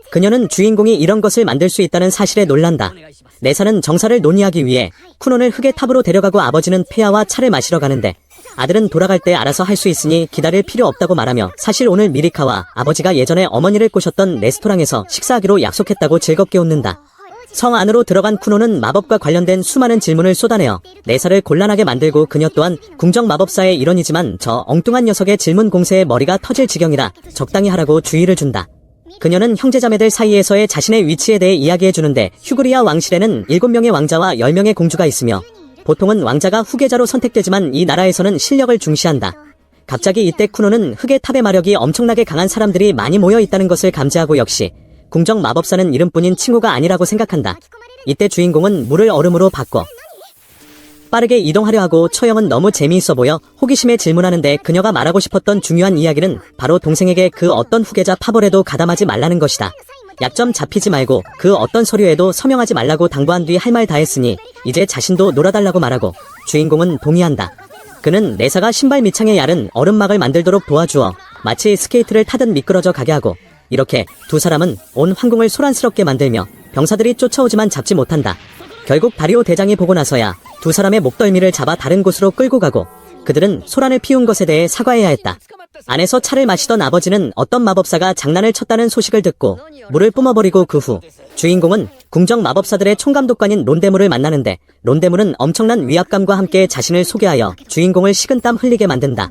그녀는 주인공이 이런 것을 만들 수 있다는 사실에 놀란다. 레사는 정사를 논의하기 위해 쿠논을 흙의 탑으로 데려가고 아버지는 폐하와 차를 마시러 가는데 아들은 돌아갈 때 알아서 할 수 있으니 기다릴 필요 없다고 말하며 사실 오늘 미리카와 아버지가 예전에 어머니를 꼬셨던 레스토랑에서 식사하기로 약속했다고 즐겁게 웃는다. 성 안으로 들어간 쿠노는 마법과 관련된 수많은 질문을 쏟아내어 레사를 곤란하게 만들고 그녀 또한 궁정 마법사의 일원이지만 저 엉뚱한 녀석의 질문 공세에 머리가 터질 지경이라 적당히 하라고 주의를 준다. 그녀는 형제자매들 사이에서의 자신의 위치에 대해 이야기해주는데 휴그리아 왕실에는 7명의 왕자와 10명의 공주가 있으며 보통은 왕자가 후계자로 선택되지만 이 나라에서는 실력을 중시한다. 갑자기 이때 쿠노는 흙의 탑의 마력이 엄청나게 강한 사람들이 많이 모여 있다는 것을 감지하고 역시 궁정 마법사는 이름뿐인 친구가 아니라고 생각한다. 이때 주인공은 물을 얼음으로 바꿔 빠르게 이동하려 하고 처형은 너무 재미있어 보여 호기심에 질문하는데 그녀가 말하고 싶었던 중요한 이야기는 바로 동생에게 그 어떤 후계자 파벌에도 가담하지 말라는 것이다. 약점 잡히지 말고 그 어떤 서류에도 서명하지 말라고 당부한 뒤 할 말 다 했으니 이제 자신도 놀아달라고 말하고 주인공은 동의한다. 그는 레사가 신발 밑창에 얇은 얼음막을 만들도록 도와주어 마치 스케이트를 타듯 미끄러져 가게 하고 이렇게 두 사람은 온 황궁을 소란스럽게 만들며 병사들이 쫓아오지만 잡지 못한다. 결국 다리오 대장이 보고 나서야 두 사람의 목덜미를 잡아 다른 곳으로 끌고 가고 그들은 소란을 피운 것에 대해 사과해야 했다. 안에서 차를 마시던 아버지는 어떤 마법사가 장난을 쳤다는 소식을 듣고 물을 뿜어버리고 그 후 주인공은 궁정 마법사들의 총감독관인 론데물을 만나는데 론데물은 엄청난 위압감과 함께 자신을 소개하여 주인공을 식은땀 흘리게 만든다.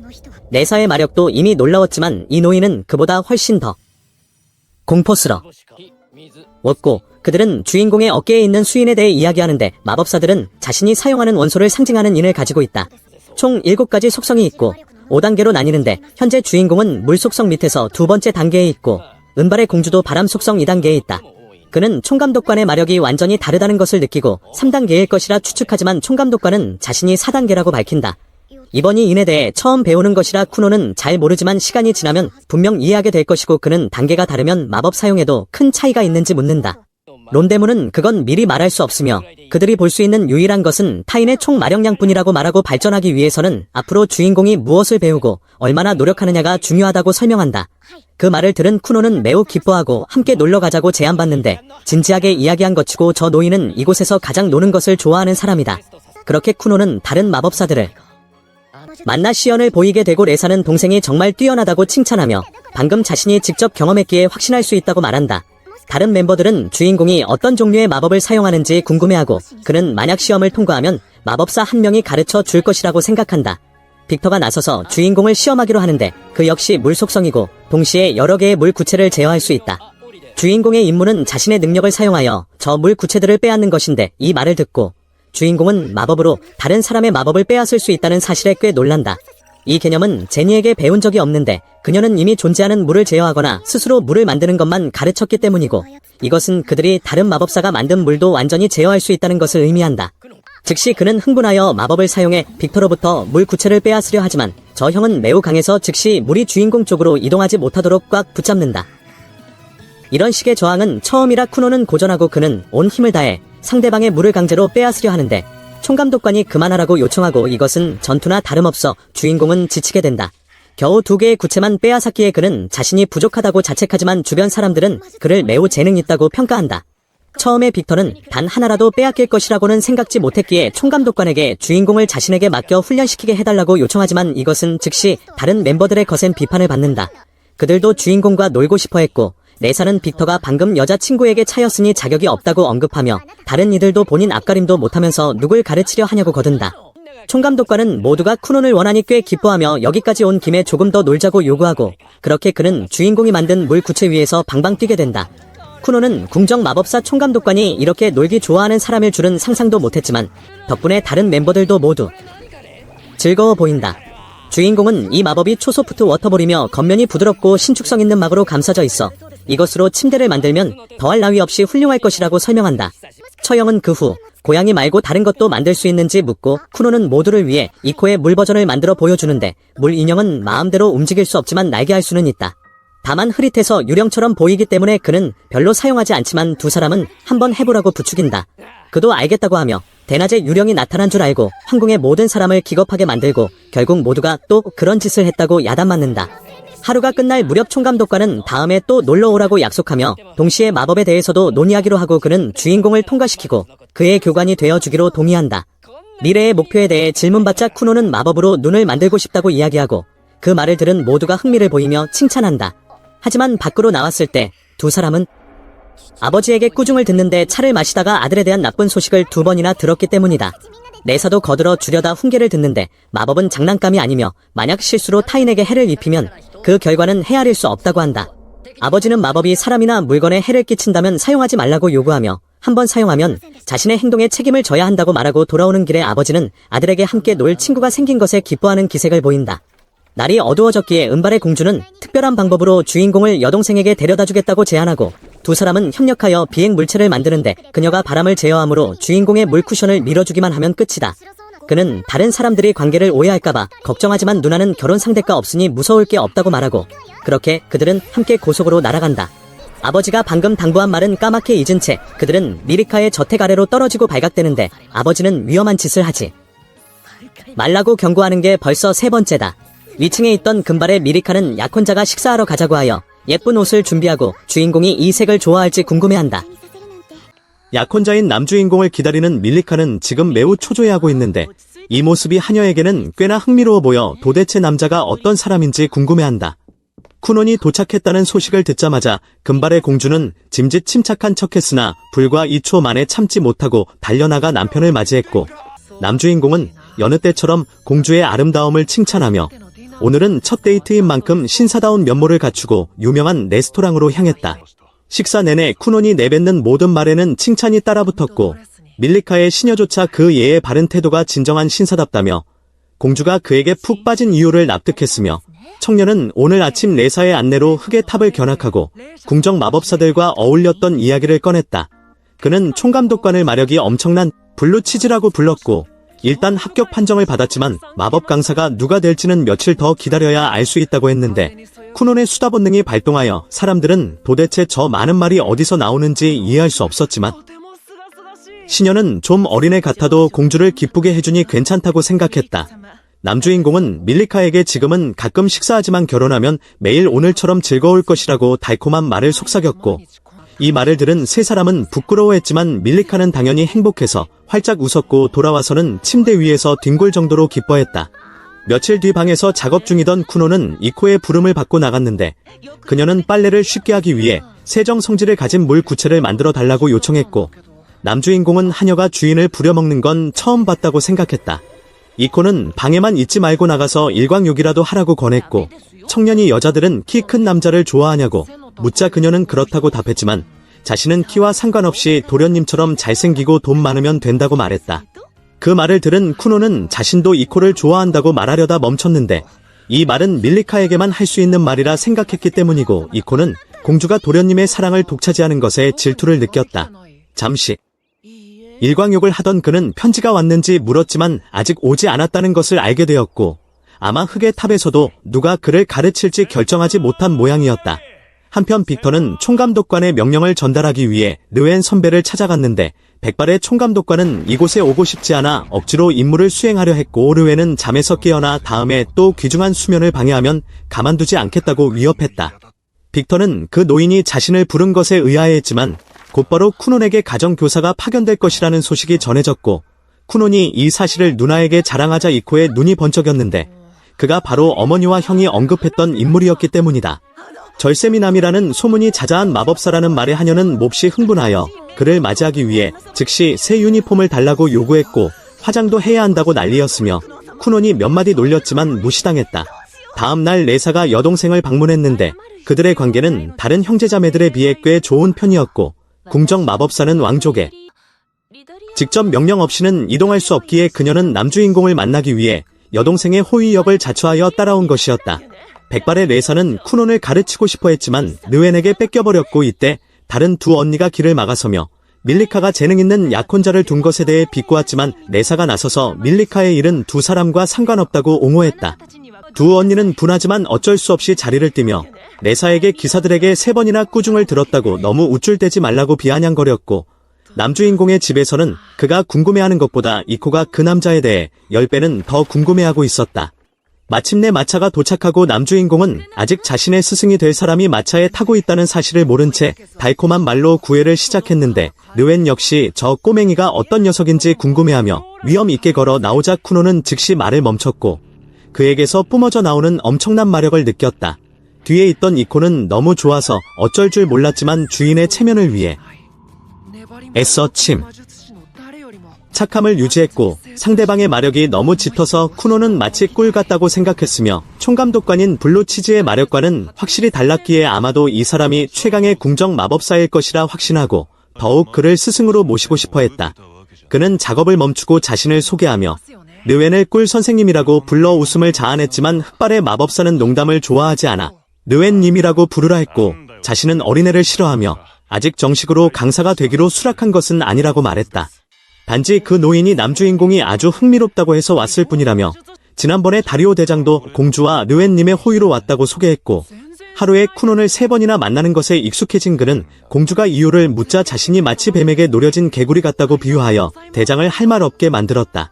레사의 마력도 이미 놀라웠지만 이 노인은 그보다 훨씬 더 공포스러웠고 그들은 주인공의 어깨에 있는 수인에 대해 이야기하는데 마법사들은 자신이 사용하는 원소를 상징하는 인을 가지고 있다. 총 7가지 속성이 있고 5단계로 나뉘는데 현재 주인공은 물 속성 밑에서 두 번째 단계에 있고 은발의 공주도 바람 속성 2단계에 있다. 그는 총감독관의 마력이 완전히 다르다는 것을 느끼고 3단계일 것이라 추측하지만 총감독관은 자신이 4단계라고 밝힌다. 이번이 인에 대해 처음 배우는 것이라 쿠노는 잘 모르지만 시간이 지나면 분명 이해하게 될 것이고 그는 단계가 다르면 마법 사용에도 큰 차이가 있는지 묻는다. 론데문은 그건 미리 말할 수 없으며 그들이 볼 수 있는 유일한 것은 타인의 총 마력량뿐이라고 말하고 발전하기 위해서는 앞으로 주인공이 무엇을 배우고 얼마나 노력하느냐가 중요하다고 설명한다. 그 말을 들은 쿠노는 매우 기뻐하고 함께 놀러 가자고 제안받는데 진지하게 이야기한 것이고 저 노인은 이곳에서 가장 노는 것을 좋아하는 사람이다. 그렇게 쿠노는 다른 마법사들을 만나 시연을 보이게 되고 레사는 동생이 정말 뛰어나다고 칭찬하며 방금 자신이 직접 경험했기에 확신할 수 있다고 말한다. 다른 멤버들은 주인공이 어떤 종류의 마법을 사용하는지 궁금해하고 그는 만약 시험을 통과하면 마법사 한 명이 가르쳐 줄 것이라고 생각한다. 빅터가 나서서 주인공을 시험하기로 하는데 그 역시 물 속성이고 동시에 여러 개의 물 구체를 제어할 수 있다. 주인공의 임무는 자신의 능력을 사용하여 저 물 구체들을 빼앗는 것인데 이 말을 듣고 주인공은 마법으로 다른 사람의 마법을 빼앗을 수 있다는 사실에 꽤 놀란다. 이 개념은 제니에게 배운 적이 없는데 그녀는 이미 존재하는 물을 제어하거나 스스로 물을 만드는 것만 가르쳤기 때문이고, 이것은 그들이 다른 마법사가 만든 물도 완전히 제어할 수 있다는 것을 의미한다. 즉시 그는 흥분하여 마법을 사용해 빅터로부터 물 구체를 빼앗으려 하지만 저 형은 매우 강해서 즉시 물이 주인공 쪽으로 이동하지 못하도록 꽉 붙잡는다. 이런 식의 저항은 처음이라 쿠노는 고전하고 그는 온 힘을 다해 상대방의 물을 강제로 빼앗으려 하는데 총감독관이 그만하라고 요청하고 이것은 전투나 다름없어 주인공은 지치게 된다. 겨우 2개의 구체만 빼앗았기에 그는 자신이 부족하다고 자책하지만 주변 사람들은 그를 매우 재능 있다고 평가한다. 처음에 빅터는 단 하나라도 빼앗길 것이라고는 생각지 못했기에 총감독관에게 주인공을 자신에게 맡겨 훈련시키게 해달라고 요청하지만 이것은 즉시 다른 멤버들의 거센 비판을 받는다. 그들도 주인공과 놀고 싶어 했고, 레사는 빅터가 방금 여자친구에게 차였으니 자격이 없다고 언급하며 다른 이들도 본인 앞가림도 못하면서 누굴 가르치려 하냐고 거든다. 총감독관은 모두가 쿠논을 원하니 꽤 기뻐하며 여기까지 온 김에 조금 더 놀자고 요구하고, 그렇게 그는 주인공이 만든 물 구체 위에서 방방 뛰게 된다. 쿠노는 궁정 마법사 총감독관이 이렇게 놀기 좋아하는 사람일 줄은 상상도 못했지만 덕분에 다른 멤버들도 모두 즐거워 보인다. 주인공은 이 마법이 초소프트 워터볼이며 겉면이 부드럽고 신축성 있는 막으로 감싸져 있어 이것으로 침대를 만들면 더할 나위 없이 훌륭할 것이라고 설명한다. 처형은 그 후 고양이 말고 다른 것도 만들 수 있는지 묻고 쿠노는 모두를 위해 이코의 물 버전을 만들어 보여주는데 물 인형은 마음대로 움직일 수 없지만 날게 할 수는 있다. 다만 흐릿해서 유령처럼 보이기 때문에 그는 별로 사용하지 않지만 두 사람은 한번 해보라고 부추긴다. 그도 알겠다고 하며 대낮에 유령이 나타난 줄 알고 황궁의 모든 사람을 기겁하게 만들고 결국 모두가 또 그런 짓을 했다고 야단맞는다. 하루가 끝날 무렵 총감독관은 다음에 또 놀러오라고 약속하며 동시에 마법에 대해서도 논의하기로 하고 그는 주인공을 통과시키고 그의 교관이 되어주기로 동의한다. 미래의 목표에 대해 질문받자 쿠노는 마법으로 눈을 만들고 싶다고 이야기하고 그 말을 들은 모두가 흥미를 보이며 칭찬한다. 하지만 밖으로 나왔을 때 두 사람은 아버지에게 꾸중을 듣는데 차를 마시다가 아들에 대한 나쁜 소식을 2번이나 들었기 때문이다. 내사도 거들어 주려다 훈계를 듣는데 마법은 장난감이 아니며 만약 실수로 타인에게 해를 입히면 그 결과는 헤아릴 수 없다고 한다. 아버지는 마법이 사람이나 물건에 해를 끼친다면 사용하지 말라고 요구하며 한번 사용하면 자신의 행동에 책임을 져야 한다고 말하고 돌아오는 길에 아버지는 아들에게 함께 놀 친구가 생긴 것에 기뻐하는 기색을 보인다. 날이 어두워졌기에 은발의 공주는 특별한 방법으로 주인공을 여동생에게 데려다주겠다고 제안하고 두 사람은 협력하여 비행 물체를 만드는데 그녀가 바람을 제어하므로 주인공의 물쿠션을 밀어주기만 하면 끝이다. 그는 다른 사람들이 관계를 오해할까봐 걱정하지만 누나는 결혼 상대가 없으니 무서울 게 없다고 말하고 그렇게 그들은 함께 고속으로 날아간다. 아버지가 방금 당부한 말은 까맣게 잊은 채 그들은 미리카의 저택 아래로 떨어지고 발각되는데 아버지는 위험한 짓을 하지 말라고 경고하는 게 벌써 3번째다. 위층에 있던 금발의 미리카는 약혼자가 식사하러 가자고 하여 예쁜 옷을 준비하고 주인공이 이 색을 좋아할지 궁금해한다. 약혼자인 남주인공을 기다리는 밀리카는 지금 매우 초조해하고 있는데 이 모습이 하녀에게는 꽤나 흥미로워 보여 도대체 남자가 어떤 사람인지 궁금해한다. 쿠논이 도착했다는 소식을 듣자마자 금발의 공주는 짐짓 침착한 척했으나 불과 2초 만에 참지 못하고 달려나가 남편을 맞이했고 남주인공은 여느 때처럼 공주의 아름다움을 칭찬하며 오늘은 첫 데이트인 만큼 신사다운 면모를 갖추고 유명한 레스토랑으로 향했다. 식사 내내 쿠논이 내뱉는 모든 말에는 칭찬이 따라붙었고 밀리카의 시녀조차 그 예의 바른 태도가 진정한 신사답다며 공주가 그에게 푹 빠진 이유를 납득했으며 청년은 오늘 아침 레사의 안내로 흙의 탑을 견학하고 궁정 마법사들과 어울렸던 이야기를 꺼냈다. 그는 총감독관을 마력이 엄청난 블루치즈라고 불렀고 일단 합격 판정을 받았지만 마법 강사가 누가 될지는 며칠 더 기다려야 알 수 있다고 했는데 쿠논의 수다 본능이 발동하여 사람들은 도대체 저 많은 말이 어디서 나오는지 이해할 수 없었지만 시녀는 좀 어린애 같아도 공주를 기쁘게 해주니 괜찮다고 생각했다. 남주인공은 밀리카에게 지금은 가끔 식사하지만 결혼하면 매일 오늘처럼 즐거울 것이라고 달콤한 말을 속삭였고 이 말을 들은 세 사람은 부끄러워했지만 밀리카는 당연히 행복해서 활짝 웃었고 돌아와서는 침대 위에서 뒹굴 정도로 기뻐했다. 며칠 뒤 방에서 작업 중이던 쿠노는 이코의 부름을 받고 나갔는데 그녀는 빨래를 쉽게 하기 위해 세정 성질을 가진 물 구체를 만들어 달라고 요청했고 남주인공은 하녀가 주인을 부려먹는 건 처음 봤다고 생각했다. 이코는 방에만 있지 말고 나가서 일광욕이라도 하라고 권했고 청년이 여자들은 키 큰 남자를 좋아하냐고 묻자 그녀는 그렇다고 답했지만 자신은 키와 상관없이 도련님처럼 잘생기고 돈 많으면 된다고 말했다. 그 말을 들은 쿠노는 자신도 이코를 좋아한다고 말하려다 멈췄는데 이 말은 밀리카에게만 할 수 있는 말이라 생각했기 때문이고 이코는 공주가 도련님의 사랑을 독차지하는 것에 질투를 느꼈다. 잠시 일광욕을 하던 그는 편지가 왔는지 물었지만 아직 오지 않았다는 것을 알게 되었고 아마 흑의 탑에서도 누가 그를 가르칠지 결정하지 못한 모양이었다. 한편 빅터는 총감독관의 명령을 전달하기 위해 르웬 선배를 찾아갔는데 백발의 총감독관은 이곳에 오고 싶지 않아 억지로 임무를 수행하려 했고 르웬은 잠에서 깨어나 다음에 또 귀중한 수면을 방해하면 가만두지 않겠다고 위협했다. 빅터는 그 노인이 자신을 부른 것에 의아해했지만 곧바로 쿠논에게 가정교사가 파견될 것이라는 소식이 전해졌고 쿠논이 이 사실을 누나에게 자랑하자 이코의 눈이 번쩍였는데 그가 바로 어머니와 형이 언급했던 인물이었기 때문이다. 절세미남이라는 소문이 자자한 마법사라는 말에 하녀는 몹시 흥분하여 그를 맞이하기 위해 즉시 새 유니폼을 달라고 요구했고 화장도 해야 한다고 난리였으며 쿠논이 몇 마디 놀렸지만 무시당했다. 다음 날 레사가 여동생을 방문했는데 그들의 관계는 다른 형제자매들에 비해 꽤 좋은 편이었고 궁정 마법사는 왕족에 직접 명령 없이는 이동할 수 없기에 그녀는 남주인공을 만나기 위해 여동생의 호위역을 자처하여 따라온 것이었다. 백발의 레사는 쿠논을 가르치고 싶어 했지만 르웬에게 뺏겨버렸고 이때 다른 두 언니가 길을 막아서며 밀리카가 재능 있는 약혼자를 둔 것에 대해 비꼬았지만 레사가 나서서 밀리카의 일은 두 사람과 상관없다고 옹호했다. 두 언니는 분하지만 어쩔 수 없이 자리를 띄며 레사에게 기사들에게 3번이나 꾸중을 들었다고 너무 우쭐대지 말라고 비아냥거렸고 남주인공의 집에서는 그가 궁금해하는 것보다 이코가 그 남자에 대해 10배는 더 궁금해하고 있었다. 마침내 마차가 도착하고 남주인공은 아직 자신의 스승이 될 사람이 마차에 타고 있다는 사실을 모른 채 달콤한 말로 구애를 시작했는데 르웬 역시 저 꼬맹이가 어떤 녀석인지 궁금해하며 위험 있게 걸어 나오자 쿠노는 즉시 말을 멈췄고 그에게서 뿜어져 나오는 엄청난 마력을 느꼈다. 뒤에 있던 이코는 너무 좋아서 어쩔 줄 몰랐지만 주인의 체면을 위해 애써 침 착함을 유지했고 상대방의 마력이 너무 짙어서 쿠노는 마치 꿀 같다고 생각했으며 총감독관인 블루치즈의 마력과는 확실히 달랐기에 아마도 이 사람이 최강의 궁정 마법사일 것이라 확신하고 더욱 그를 스승으로 모시고 싶어 했다. 그는 작업을 멈추고 자신을 소개하며 르웬을 꿀 선생님이라고 불러 웃음을 자아냈지만 흑발의 마법사는 농담을 좋아하지 않아 르웬님이라고 부르라 했고 자신은 어린애를 싫어하며 아직 정식으로 강사가 되기로 수락한 것은 아니라고 말했다. 단지 그 노인이 남주인공이 아주 흥미롭다고 해서 왔을 뿐이라며 지난번에 다리오 대장도 공주와 르웬님의 호위로 왔다고 소개했고 하루에 쿠논을 3번이나 만나는 것에 익숙해진 그는 공주가 이유를 묻자 자신이 마치 뱀에게 노려진 개구리 같다고 비유하여 대장을 할 말 없게 만들었다.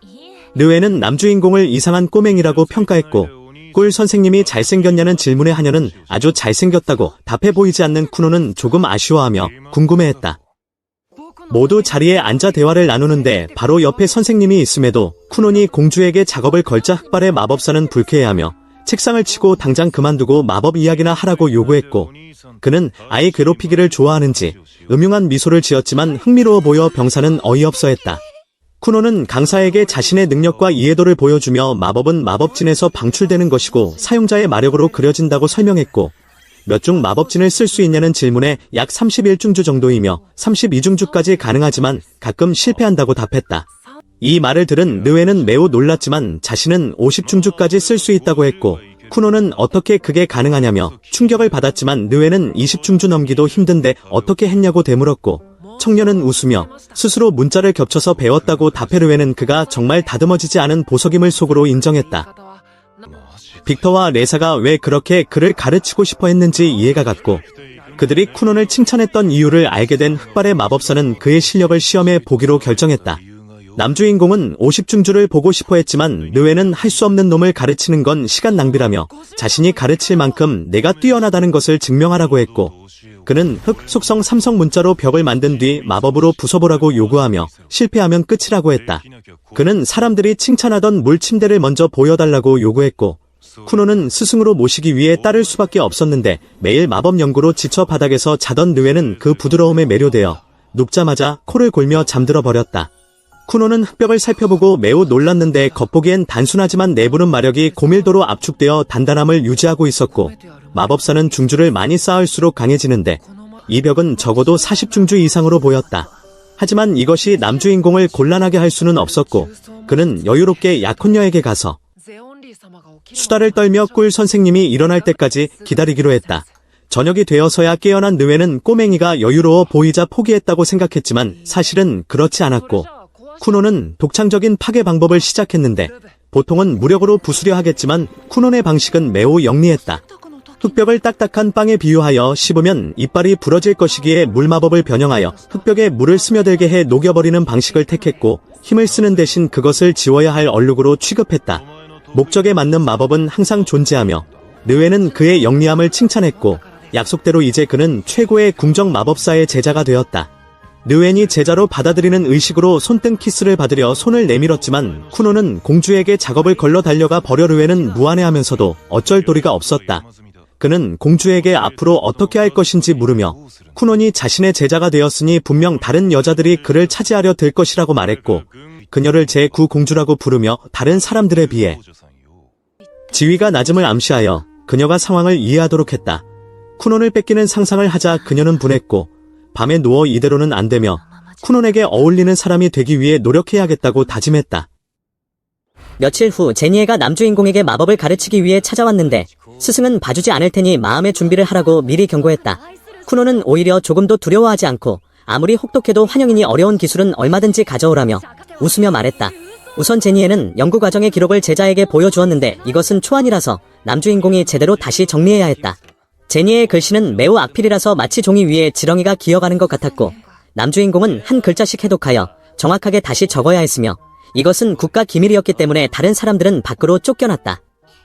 르웬은 남주인공을 이상한 꼬맹이라고 평가했고 꿀 선생님이 잘생겼냐는 질문에 하녀는 아주 잘생겼다고 답해 보이지 않는 쿠논은 조금 아쉬워하며 궁금해했다. 모두 자리에 앉아 대화를 나누는데 바로 옆에 선생님이 있음에도 쿠논이 공주에게 작업을 걸자 흑발의 마법사는 불쾌해하며 책상을 치고 당장 그만두고 마법 이야기나 하라고 요구했고 그는 아이 괴롭히기를 좋아하는지 음흉한 미소를 지었지만 흥미로워 보여 병사는 어이없어했다. 쿠논은 강사에게 자신의 능력과 이해도를 보여주며 마법은 마법진에서 방출되는 것이고 사용자의 마력으로 그려진다고 설명했고 몇 중 마법진을 쓸 수 있냐는 질문에 약 31중주 정도이며 32중주까지 가능하지만 가끔 실패한다고 답했다. 이 말을 들은 르웬은 매우 놀랐지만 자신은 50중주까지 쓸 수 있다고 했고 쿠논은 어떻게 그게 가능하냐며 충격을 받았지만 르웬은 20중주 넘기도 힘든데 어떻게 했냐고 되물었고 청년은 웃으며 스스로 문자를 겹쳐서 배웠다고 답해 르웬은 그가 정말 다듬어지지 않은 보석임을 속으로 인정했다. 빅터와 레사가 왜 그렇게 그를 가르치고 싶어 했는지 이해가 갔고 그들이 쿠논을 칭찬했던 이유를 알게 된 흑발의 마법사는 그의 실력을 시험해 보기로 결정했다. 남주인공은 50중주를 보고 싶어 했지만 르웬은 할 수 없는 놈을 가르치는 건 시간 낭비라며 자신이 가르칠 만큼 내가 뛰어나다는 것을 증명하라고 했고 그는 흑 속성 3성 문자로 벽을 만든 뒤 마법으로 부숴보라고 요구하며 실패하면 끝이라고 했다. 그는 사람들이 칭찬하던 물 침대를 먼저 보여달라고 요구했고 쿠논은 스승으로 모시기 위해 따를 수밖에 없었는데 매일 마법 연구로 지쳐 바닥에서 자던 르웬은 그 부드러움에 매료되어 눕자마자 코를 골며 잠들어 버렸다. 쿠논은 흑벽을 살펴보고 매우 놀랐는데 겉보기엔 단순하지만 내부는 마력이 고밀도로 압축되어 단단함을 유지하고 있었고 마법사는 중주를 많이 쌓을수록 강해지는데 이 벽은 적어도 40중주 이상으로 보였다. 하지만 이것이 남주인공을 곤란하게 할 수는 없었고 그는 여유롭게 약혼녀에게 가서 수다를 떨며 꿀 선생님이 일어날 때까지 기다리기로 했다. 저녁이 되어서야 깨어난 느웨는 꼬맹이가 여유로워 보이자 포기했다고 생각했지만 사실은 그렇지 않았고 쿠노는 독창적인 파괴 방법을 시작했는데 보통은 무력으로 부수려 하겠지만 쿠논의 방식은 매우 영리했다. 흙벽을 딱딱한 빵에 비유하여 씹으면 이빨이 부러질 것이기에 물마법을 변형하여 흙벽에 물을 스며들게 해 녹여버리는 방식을 택했고 힘을 쓰는 대신 그것을 지워야 할 얼룩으로 취급했다. 목적에 맞는 마법은 항상 존재하며 느웨는 그의 영리함을 칭찬했고 약속대로 이제 그는 최고의 궁정 마법사의 제자가 되었다. 느웬이 제자로 받아들이는 의식으로 손등 키스를 받으려 손을 내밀었지만 쿠노는 공주에게 작업을 걸러 달려가 버려 느웬은 무안해하면서도 어쩔 도리가 없었다. 그는 공주에게 앞으로 어떻게 할 것인지 물으며 쿠논이 자신의 제자가 되었으니 분명 다른 여자들이 그를 차지하려 들 것이라고 말했고 그녀를 제9공주라고 부르며 다른 사람들에 비해 지위가 낮음을 암시하여 그녀가 상황을 이해하도록 했다. 쿠논을 뺏기는 상상을 하자 그녀는 분했고 밤에 누워 이대로는 안 되며 쿠논에게 어울리는 사람이 되기 위해 노력해야겠다고 다짐했다. 며칠 후 제니에가 남주인공에게 마법을 가르치기 위해 찾아왔는데 스승은 봐주지 않을 테니 마음의 준비를 하라고 미리 경고했다. 쿠노는 오히려 조금도 두려워하지 않고 아무리 혹독해도 환영이니 어려운 기술은 얼마든지 가져오라며 웃으며 말했다. 우선 제니에는 연구 과정의 기록을 제자에게 보여주었는데 이것은 초안이라서 남주인공이 제대로 다시 정리해야 했다. 제니의 글씨는 매우 악필이라서 마치 종이 위에 지렁이가 기어가는 것 같았고 남주인공은 한 글자씩 해독하여 정확하게 다시 적어야 했으며 이것은 국가 기밀이었기 때문에 다른 사람들은 밖으로 쫓겨났다.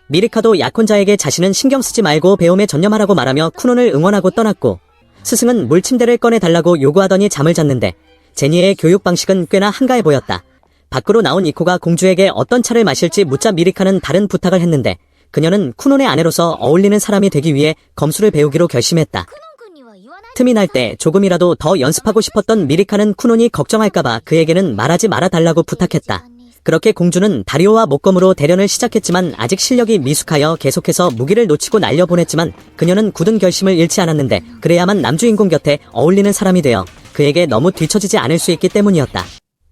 미리카도 약혼자에게 자신은 신경 쓰지 말고 배움에 전념하라고 말하며 쿠논을 응원하고 떠났고 스승은 물침대를 꺼내달라고 요구하더니 잠을 잤는데 제니의 교육 방식은 꽤나 한가해 보였다. 밖으로 나온 이코가 공주에게 어떤 차를 마실지 묻자 미리카는 다른 부탁을 했는데 그녀는 쿠논의 아내로서 어울리는 사람이 되기 위해 검술을 배우기로 결심했다. 틈이 날 때 조금이라도 더 연습하고 싶었던 미리카는 쿠논이 걱정할까봐 그에게는 말하지 말아달라고 부탁했다. 그렇게 공주는 다리오와 목검으로 대련을 시작했지만 아직 실력이 미숙하여 계속해서 무기를 놓치고 날려보냈지만 그녀는 굳은 결심을 잃지 않았는데 그래야만 남주인공 곁에 어울리는 사람이 되어 그에게 너무 뒤처지지 않을 수 있기 때문이었다.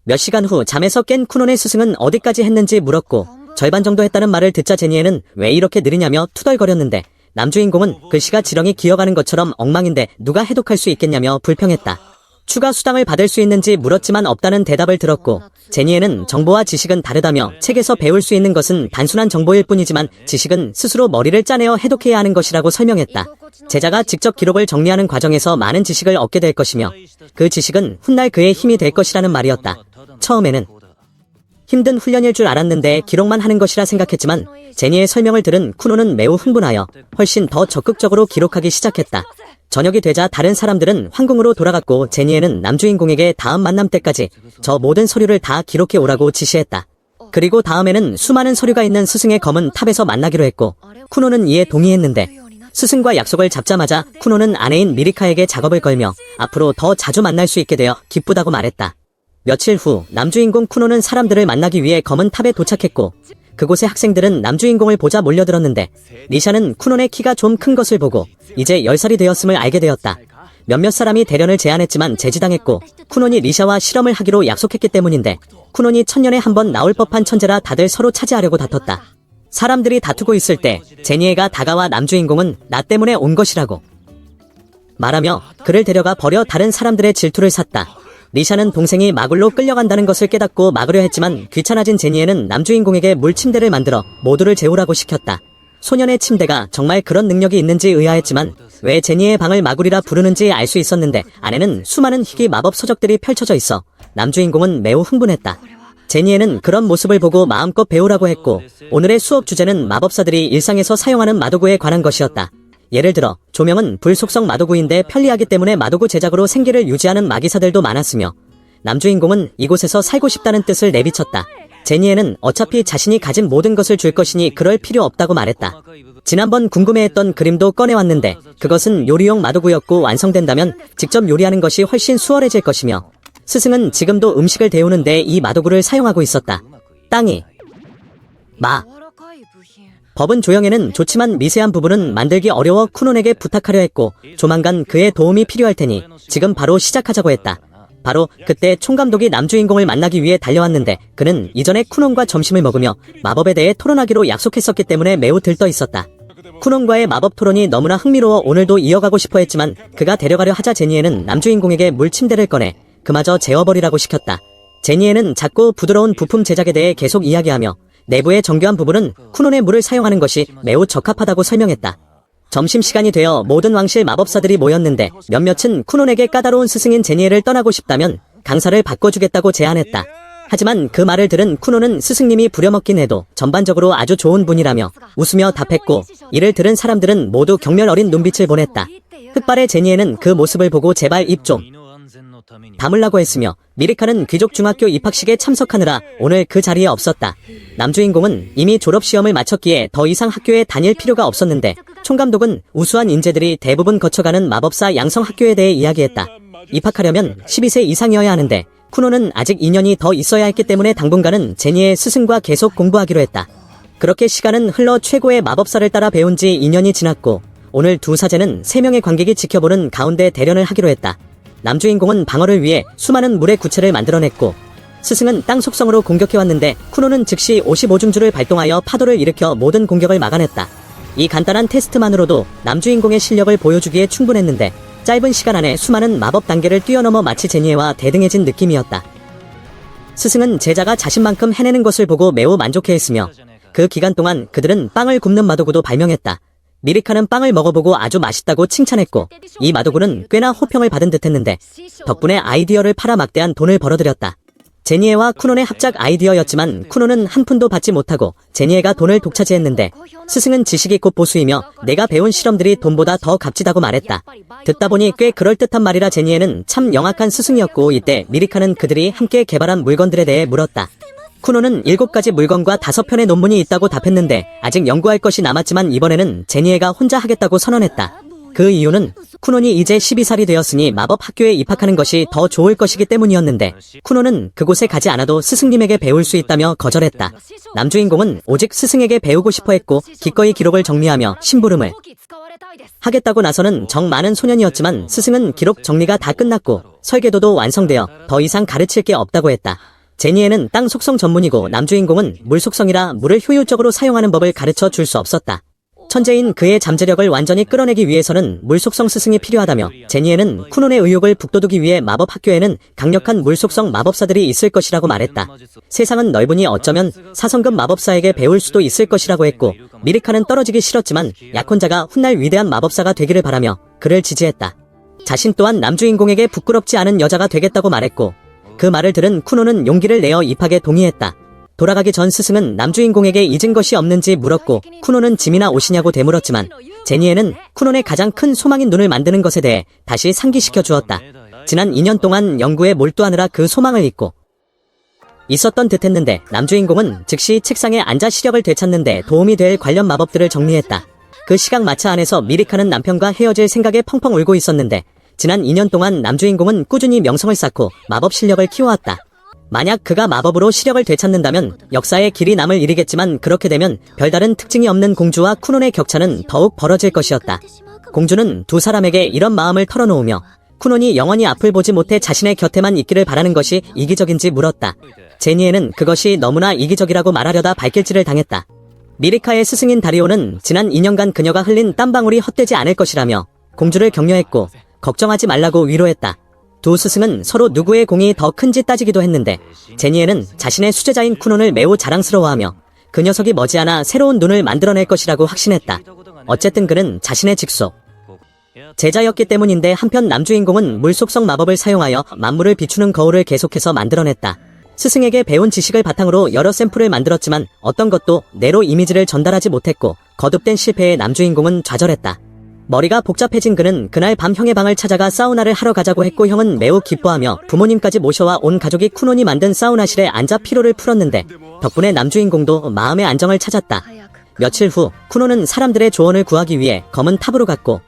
몇 시간 후 잠에서 깬 쿠논의 스승은 어디까지 했는지 물었고 절반 정도 했다는 말을 듣자 제니에는 왜 이렇게 느리냐며 투덜거렸는데 남주인공은 글씨가 지렁이 기어가는 것처럼 엉망인데 누가 해독할 수 있겠냐며 불평했다. 추가 수당을 받을 수 있는지 물었지만 없다는 대답을 들었고 제니에는 정보와 지식은 다르다며 책에서 배울 수 있는 것은 단순한 정보일 뿐이지만 지식은 스스로 머리를 짜내어 해독해야 하는 것이라고 설명했다. 제자가 직접 기록을 정리하는 과정에서 많은 지식을 얻게 될 것이며 그 지식은 훗날 그의 힘이 될 것이라는 말이었다. 처음에는 힘든 훈련일 줄 알았는데 기록만 하는 것이라 생각했지만 제니의 설명을 들은 쿠노는 매우 흥분하여 훨씬 더 적극적으로 기록하기 시작했다. 저녁이 되자 다른 사람들은 황궁으로 돌아갔고 제니에는 남주인공에게 다음 만남 때까지 저 모든 서류를 다 기록해 오라고 지시했다. 그리고 다음에는 수많은 서류가 있는 스승의 검은 탑에서 만나기로 했고 쿠노는 이에 동의했는데 스승과 약속을 잡자마자 쿠노는 아내인 미리카에게 작업을 걸며 앞으로 더 자주 만날 수 있게 되어 기쁘다고 말했다. 며칠 후 남주인공 쿠노는 사람들을 만나기 위해 검은 탑에 도착했고 그곳의 학생들은 남주인공을 보자 몰려들었는데 리샤는 쿠논의 키가 좀 큰 것을 보고 이제 10살이 되었음을 알게 되었다. 몇몇 사람이 대련을 제안했지만 제지당했고 쿠논이 리샤와 실험을 하기로 약속했기 때문인데 쿠논이 천년에 한 번 나올 법한 천재라 다들 서로 차지하려고 다퉜다. 사람들이 다투고 있을 때 제니에가 다가와 남주인공은 나 때문에 온 것이라고 말하며 그를 데려가 버려 다른 사람들의 질투를 샀다. 리샤는 동생이 마굴로 끌려간다는 것을 깨닫고 막으려 했지만 귀찮아진 제니에는 남주인공에게 물침대를 만들어 모두를 재우라고 시켰다. 소년의 침대가 정말 그런 능력이 있는지 의아했지만 왜 제니의 방을 마굴이라 부르는지 알 수 있었는데 안에는 수많은 희귀 마법 서적들이 펼쳐져 있어 남주인공은 매우 흥분했다. 제니에는 그런 모습을 보고 마음껏 배우라고 했고 오늘의 수업 주제는 마법사들이 일상에서 사용하는 마도구에 관한 것이었다. 예를 들어 조명은 불속성 마도구인데 편리하기 때문에 마도구 제작으로 생계를 유지하는 마기사들도 많았으며 남주인공은 이곳에서 살고 싶다는 뜻을 내비쳤다. 제니에는 어차피 자신이 가진 모든 것을 줄 것이니 그럴 필요 없다고 말했다. 지난번 궁금해했던 그림도 꺼내왔는데 그것은 요리용 마도구였고 완성된다면 직접 요리하는 것이 훨씬 수월해질 것이며 스승은 지금도 음식을 데우는데 이 마도구를 사용하고 있었다. 땅이 법은 조형에는 좋지만 미세한 부분은 만들기 어려워 쿠논에게 부탁하려 했고 조만간 그의 도움이 필요할 테니 지금 바로 시작하자고 했다. 바로 그때 총감독이 남주인공을 만나기 위해 달려왔는데 그는 이전에 쿠논과 점심을 먹으며 마법에 대해 토론하기로 약속했었기 때문에 매우 들떠 있었다. 쿠논과의 마법 토론이 너무나 흥미로워 오늘도 이어가고 싶어 했지만 그가 데려가려 하자 제니에는 남주인공에게 물 침대를 꺼내 그마저 재워버리라고 시켰다. 제니에는 작고 부드러운 부품 제작에 대해 계속 이야기하며 내부의 정교한 부분은 쿠논의 물을 사용하는 것이 매우 적합하다고 설명했다. 점심시간이 되어 모든 왕실 마법사들이 모였는데 몇몇은 쿠논에게 까다로운 스승인 제니에를 떠나고 싶다면 강사를 바꿔주겠다고 제안했다. 하지만 그 말을 들은 쿠논은 스승님이 부려먹긴 해도 전반적으로 아주 좋은 분이라며 웃으며 답했고 이를 들은 사람들은 모두 경멸 어린 눈빛을 보냈다. 흑발의 제니에는 그 모습을 보고 제발 입 좀 다물라고 했으며 미리카는 귀족 중학교 입학식에 참석하느라 오늘 그 자리에 없었다. 남주인공은 이미 졸업시험을 마쳤기에 더 이상 학교에 다닐 필요가 없었는데 총감독은 우수한 인재들이 대부분 거쳐가는 마법사 양성학교에 대해 이야기했다. 입학하려면 12세 이상이어야 하는데 쿠노는 아직 2년이 더 있어야 했기 때문에 당분간은 제니의 스승과 계속 공부하기로 했다. 그렇게 시간은 흘러 최고의 마법사를 따라 배운 지 2년이 지났고 오늘 두 사제는 3명의 관객이 지켜보는 가운데 대련을 하기로 했다. 남주인공은 방어를 위해 수많은 물의 구체를 만들어냈고 스승은 땅 속성으로 공격해왔는데 쿠노는 즉시 55중주를 발동하여 파도를 일으켜 모든 공격을 막아냈다. 이 간단한 테스트만으로도 남주인공의 실력을 보여주기에 충분했는데 짧은 시간 안에 수많은 마법 단계를 뛰어넘어 마치 제니에와 대등해진 느낌이었다. 스승은 제자가 자신만큼 해내는 것을 보고 매우 만족해했으며 그 기간 동안 그들은 빵을 굽는 마도구도 발명했다. 미리카는 빵을 먹어보고 아주 맛있다고 칭찬했고 이 마도구는 꽤나 호평을 받은 듯했는데 덕분에 아이디어를 팔아 막대한 돈을 벌어들였다. 제니에와 쿠논의 합작 아이디어였지만 쿠논은 한 푼도 받지 못하고 제니에가 돈을 독차지했는데 스승은 지식이 곧 보수이며 내가 배운 실험들이 돈보다 더 값지다고 말했다. 듣다 보니 꽤 그럴듯한 말이라 제니에는 참 영악한 스승이었고 이때 미리카는 그들이 함께 개발한 물건들에 대해 물었다. 쿠노는 7가지 물건과 5편의 논문이 있다고 답했는데 아직 연구할 것이 남았지만 이번에는 제니에가 혼자 하겠다고 선언했다. 그 이유는 쿠논이 이제 12살이 되었으니 마법 학교에 입학하는 것이 더 좋을 것이기 때문이었는데 쿠논은 그곳에 가지 않아도 스승님에게 배울 수 있다며 거절했다. 남주인공은 오직 스승에게 배우고 싶어 했고 기꺼이 기록을 정리하며 심부름을 하겠다고 나서는 정 많은 소년이었지만 스승은 기록 정리가 다 끝났고 설계도도 완성되어 더 이상 가르칠 게 없다고 했다. 제니에는 땅 속성 전문이고 남주인공은 물 속성이라 물을 효율적으로 사용하는 법을 가르쳐 줄 수 없었다. 천재인 그의 잠재력을 완전히 끌어내기 위해서는 물 속성 스승이 필요하다며 제니에는 쿠논의 의욕을 북돋우기 위해 마법 학교에는 강력한 물 속성 마법사들이 있을 것이라고 말했다. 세상은 넓으니 어쩌면 4성급 마법사에게 배울 수도 있을 것이라고 했고 미리카는 떨어지기 싫었지만 약혼자가 훗날 위대한 마법사가 되기를 바라며 그를 지지했다. 자신 또한 남주인공에게 부끄럽지 않은 여자가 되겠다고 말했고 그 말을 들은 쿠노는 용기를 내어 입학에 동의했다. 돌아가기 전 스승은 남주인공에게 잊은 것이 없는지 물었고 쿠노는 짐이나 옷이냐고 되물었지만 제니에는 쿠논의 가장 큰 소망인 눈을 만드는 것에 대해 다시 상기시켜 주었다. 지난 2년 동안 연구에 몰두하느라 그 소망을 잊고 있었던 듯했는데 남주인공은 즉시 책상에 앉아 시력을 되찾는 데 도움이 될 관련 마법들을 정리했다. 그 시각마차 안에서 미리카는 남편과 헤어질 생각에 펑펑 울고 있었는데 지난 2년 동안 남주인공은 꾸준히 명성을 쌓고 마법 실력을 키워왔다. 만약 그가 마법으로 시력을 되찾는다면 역사에 길이 남을 일이겠지만 그렇게 되면 별다른 특징이 없는 공주와 쿠논의 격차는 더욱 벌어질 것이었다. 공주는 두 사람에게 이런 마음을 털어놓으며 쿠논이 영원히 앞을 보지 못해 자신의 곁에만 있기를 바라는 것이 이기적인지 물었다. 제니에는 그것이 너무나 이기적이라고 말하려다 발길질을 당했다. 미리카의 스승인 다리오는 지난 2년간 그녀가 흘린 땀방울이 헛되지 않을 것이라며 공주를 격려했고 걱정하지 말라고 위로했다. 두 스승은 서로 누구의 공이 더 큰지 따지기도 했는데 제니에는 자신의 수제자인 쿠논을 매우 자랑스러워하며 그 녀석이 머지않아 새로운 눈을 만들어낼 것이라고 확신했다. 어쨌든 그는 자신의 직속 제자였기 때문인데 한편 남주인공은 물 속성 마법을 사용하여 만물을 비추는 거울을 계속해서 만들어냈다. 스승에게 배운 지식을 바탕으로 여러 샘플을 만들었지만 어떤 것도 내로 이미지를 전달하지 못했고 거듭된 실패에 남주인공은 좌절했다. 머리가 복잡해진 그는 그날 밤 형의 방을 찾아가 사우나를 하러 가자고 했고 형은 매우 기뻐하며 부모님까지 모셔와 온 가족이 쿠논이 만든 사우나실에 앉아 피로를 풀었는데 덕분에 남주인공도 마음의 안정을 찾았다. 며칠 후 쿠논은 사람들의 조언을 구하기 위해 검은 탑으로 갔고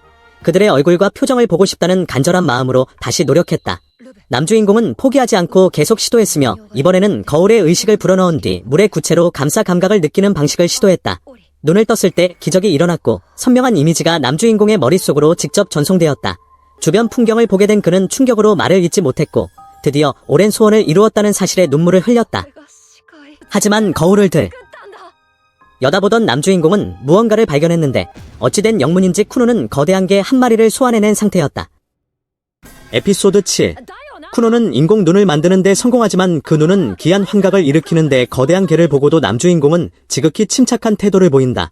그들의 얼굴과 표정을 보고 싶다는 간절한 마음으로 다시 노력했다. 남주인공은 포기하지 않고 계속 시도했으며 이번에는 거울에 의식을 불어넣은 뒤 물의 구체로 감사 감각을 느끼는 방식을 시도했다. 눈을 떴을 때 기적이 일어났고 선명한 이미지가 남주인공의 머릿속으로 직접 전송되었다. 주변 풍경을 보게 된 그는 충격으로 말을 잇지 못했고 드디어 오랜 소원을 이루었다는 사실에 눈물을 흘렸다. 하지만 거울을 여다보던 남주인공은 무언가를 발견했는데 어찌된 영문인지 쿠노는 거대한 개 한 마리를 소환해낸 상태였다. 에피소드 7. 쿠노는 인공 눈을 만드는데 성공하지만 그 눈은 기한 환각을 일으키는데 거대한 개를 보고도 남주인공은 지극히 침착한 태도를 보인다.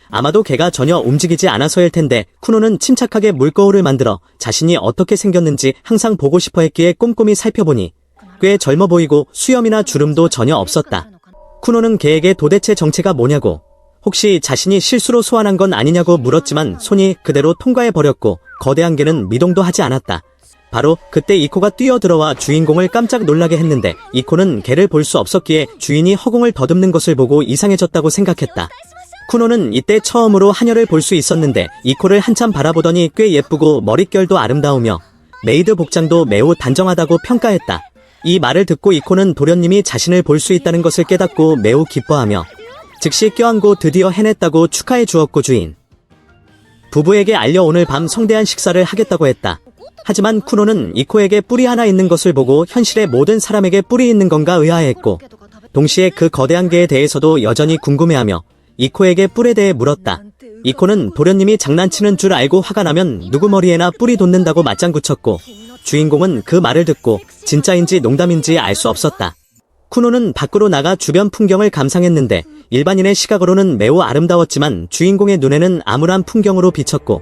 아마도 개가 전혀 움직이지 않아서일 텐데 쿠노는 침착하게 물거울을 만들어 자신이 어떻게 생겼는지 항상 보고 싶어 했기에 꼼꼼히 살펴보니 꽤 젊어 보이고 수염이나 주름도 전혀 없었다. 쿠노는 개에게 도대체 정체가 뭐냐고, 혹시 자신이 실수로 소환한 건 아니냐고 물었지만 손이 그대로 통과해버렸고 거대한 개는 미동도 하지 않았다. 바로 그때 이코가 뛰어들어와 주인공을 깜짝 놀라게 했는데 이코는 개를 볼 수 없었기에 주인이 허공을 더듬는 것을 보고 이상해졌다고 생각했다. 쿠노는 이때 처음으로 하녀를 볼 수 있었는데 이코를 한참 바라보더니 꽤 예쁘고 머릿결도 아름다우며 메이드 복장도 매우 단정하다고 평가했다. 이 말을 듣고 이코는 도련님이 자신을 볼 수 있다는 것을 깨닫고 매우 기뻐하며 즉시 껴안고 드디어 해냈다고 축하해 주었고 주인 부부에게 알려 오늘 밤 성대한 식사를 하겠다고 했다. 하지만 쿠노는 이코에게 뿔이 하나 있는 것을 보고 현실의 모든 사람에게 뿔이 있는 건가 의아해했고 동시에 그 거대한 개에 대해서도 여전히 궁금해하며 이코에게 뿔에 대해 물었다. 이코는 도련님이 장난치는 줄 알고 화가 나면 누구 머리에나 뿔이 돋는다고 맞장구쳤고 주인공은 그 말을 듣고 진짜인지 농담인지 알 수 없었다. 쿠노는 밖으로 나가 주변 풍경을 감상했는데 일반인의 시각으로는 매우 아름다웠지만 주인공의 눈에는 암울한 풍경으로 비쳤고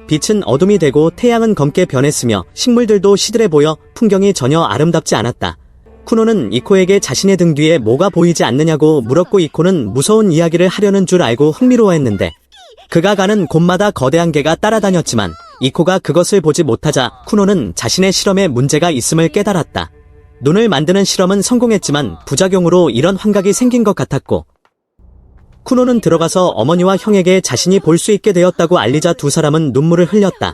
빛은 어둠이 되고 태양은 검게 변했으며 식물들도 시들해 보여 풍경이 전혀 아름답지 않았다. 쿠노는 이코에게 자신의 등 뒤에 뭐가 보이지 않느냐고 물었고 이코는 무서운 이야기를 하려는 줄 알고 흥미로워했는데 그가 가는 곳마다 거대한 개가 따라다녔지만 이코가 그것을 보지 못하자 쿠노는 자신의 실험에 문제가 있음을 깨달았다. 눈을 만드는 실험은 성공했지만 부작용으로 이런 환각이 생긴 것 같았고 쿠노는 들어가서 어머니와 형에게 자신이 볼 수 있게 되었다고 알리자 두 사람은 눈물을 흘렸다.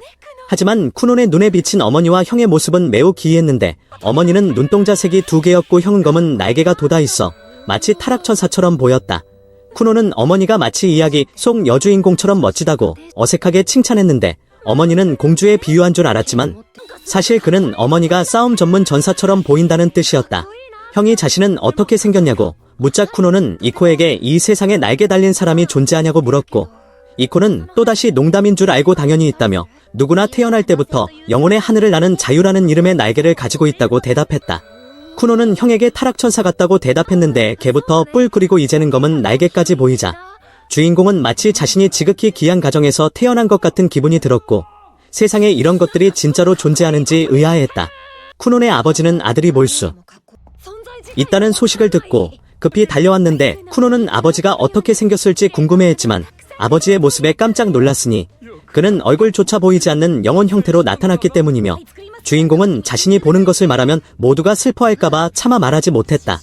하지만 쿠노의 눈에 비친 어머니와 형의 모습은 매우 기이했는데 어머니는 눈동자 색이 두 개였고 형은 검은 날개가 돋아있어 마치 타락천사처럼 보였다. 쿠노는 어머니가 마치 이야기 속 여주인공처럼 멋지다고 어색하게 칭찬했는데 어머니는 공주에 비유한 줄 알았지만 사실 그는 어머니가 싸움 전문 전사처럼 보인다는 뜻이었다. 형이 자신은 어떻게 생겼냐고 묻자 쿠노는 이코에게 이 세상에 날개 달린 사람이 존재하냐고 물었고 이코는 또다시 농담인 줄 알고 당연히 있다며 누구나 태어날 때부터 영혼의 하늘을 나는 자유라는 이름의 날개를 가지고 있다고 대답했다. 쿠노는 형에게 타락천사 같다고 대답했는데 개부터 뿔 그리고 이제는 검은 날개까지 보이자 주인공은 마치 자신이 지극히 귀한 가정에서 태어난 것 같은 기분이 들었고 세상에 이런 것들이 진짜로 존재하는지 의아해했다. 쿠노의 아버지는 아들이 볼 수 있다는 소식을 듣고 급히 달려왔는데 쿠노는 아버지가 어떻게 생겼을지 궁금해했지만 아버지의 모습에 깜짝 놀랐으니 그는 얼굴조차 보이지 않는 영혼 형태로 나타났기 때문이며 주인공은 자신이 보는 것을 말하면 모두가 슬퍼할까봐 차마 말하지 못했다.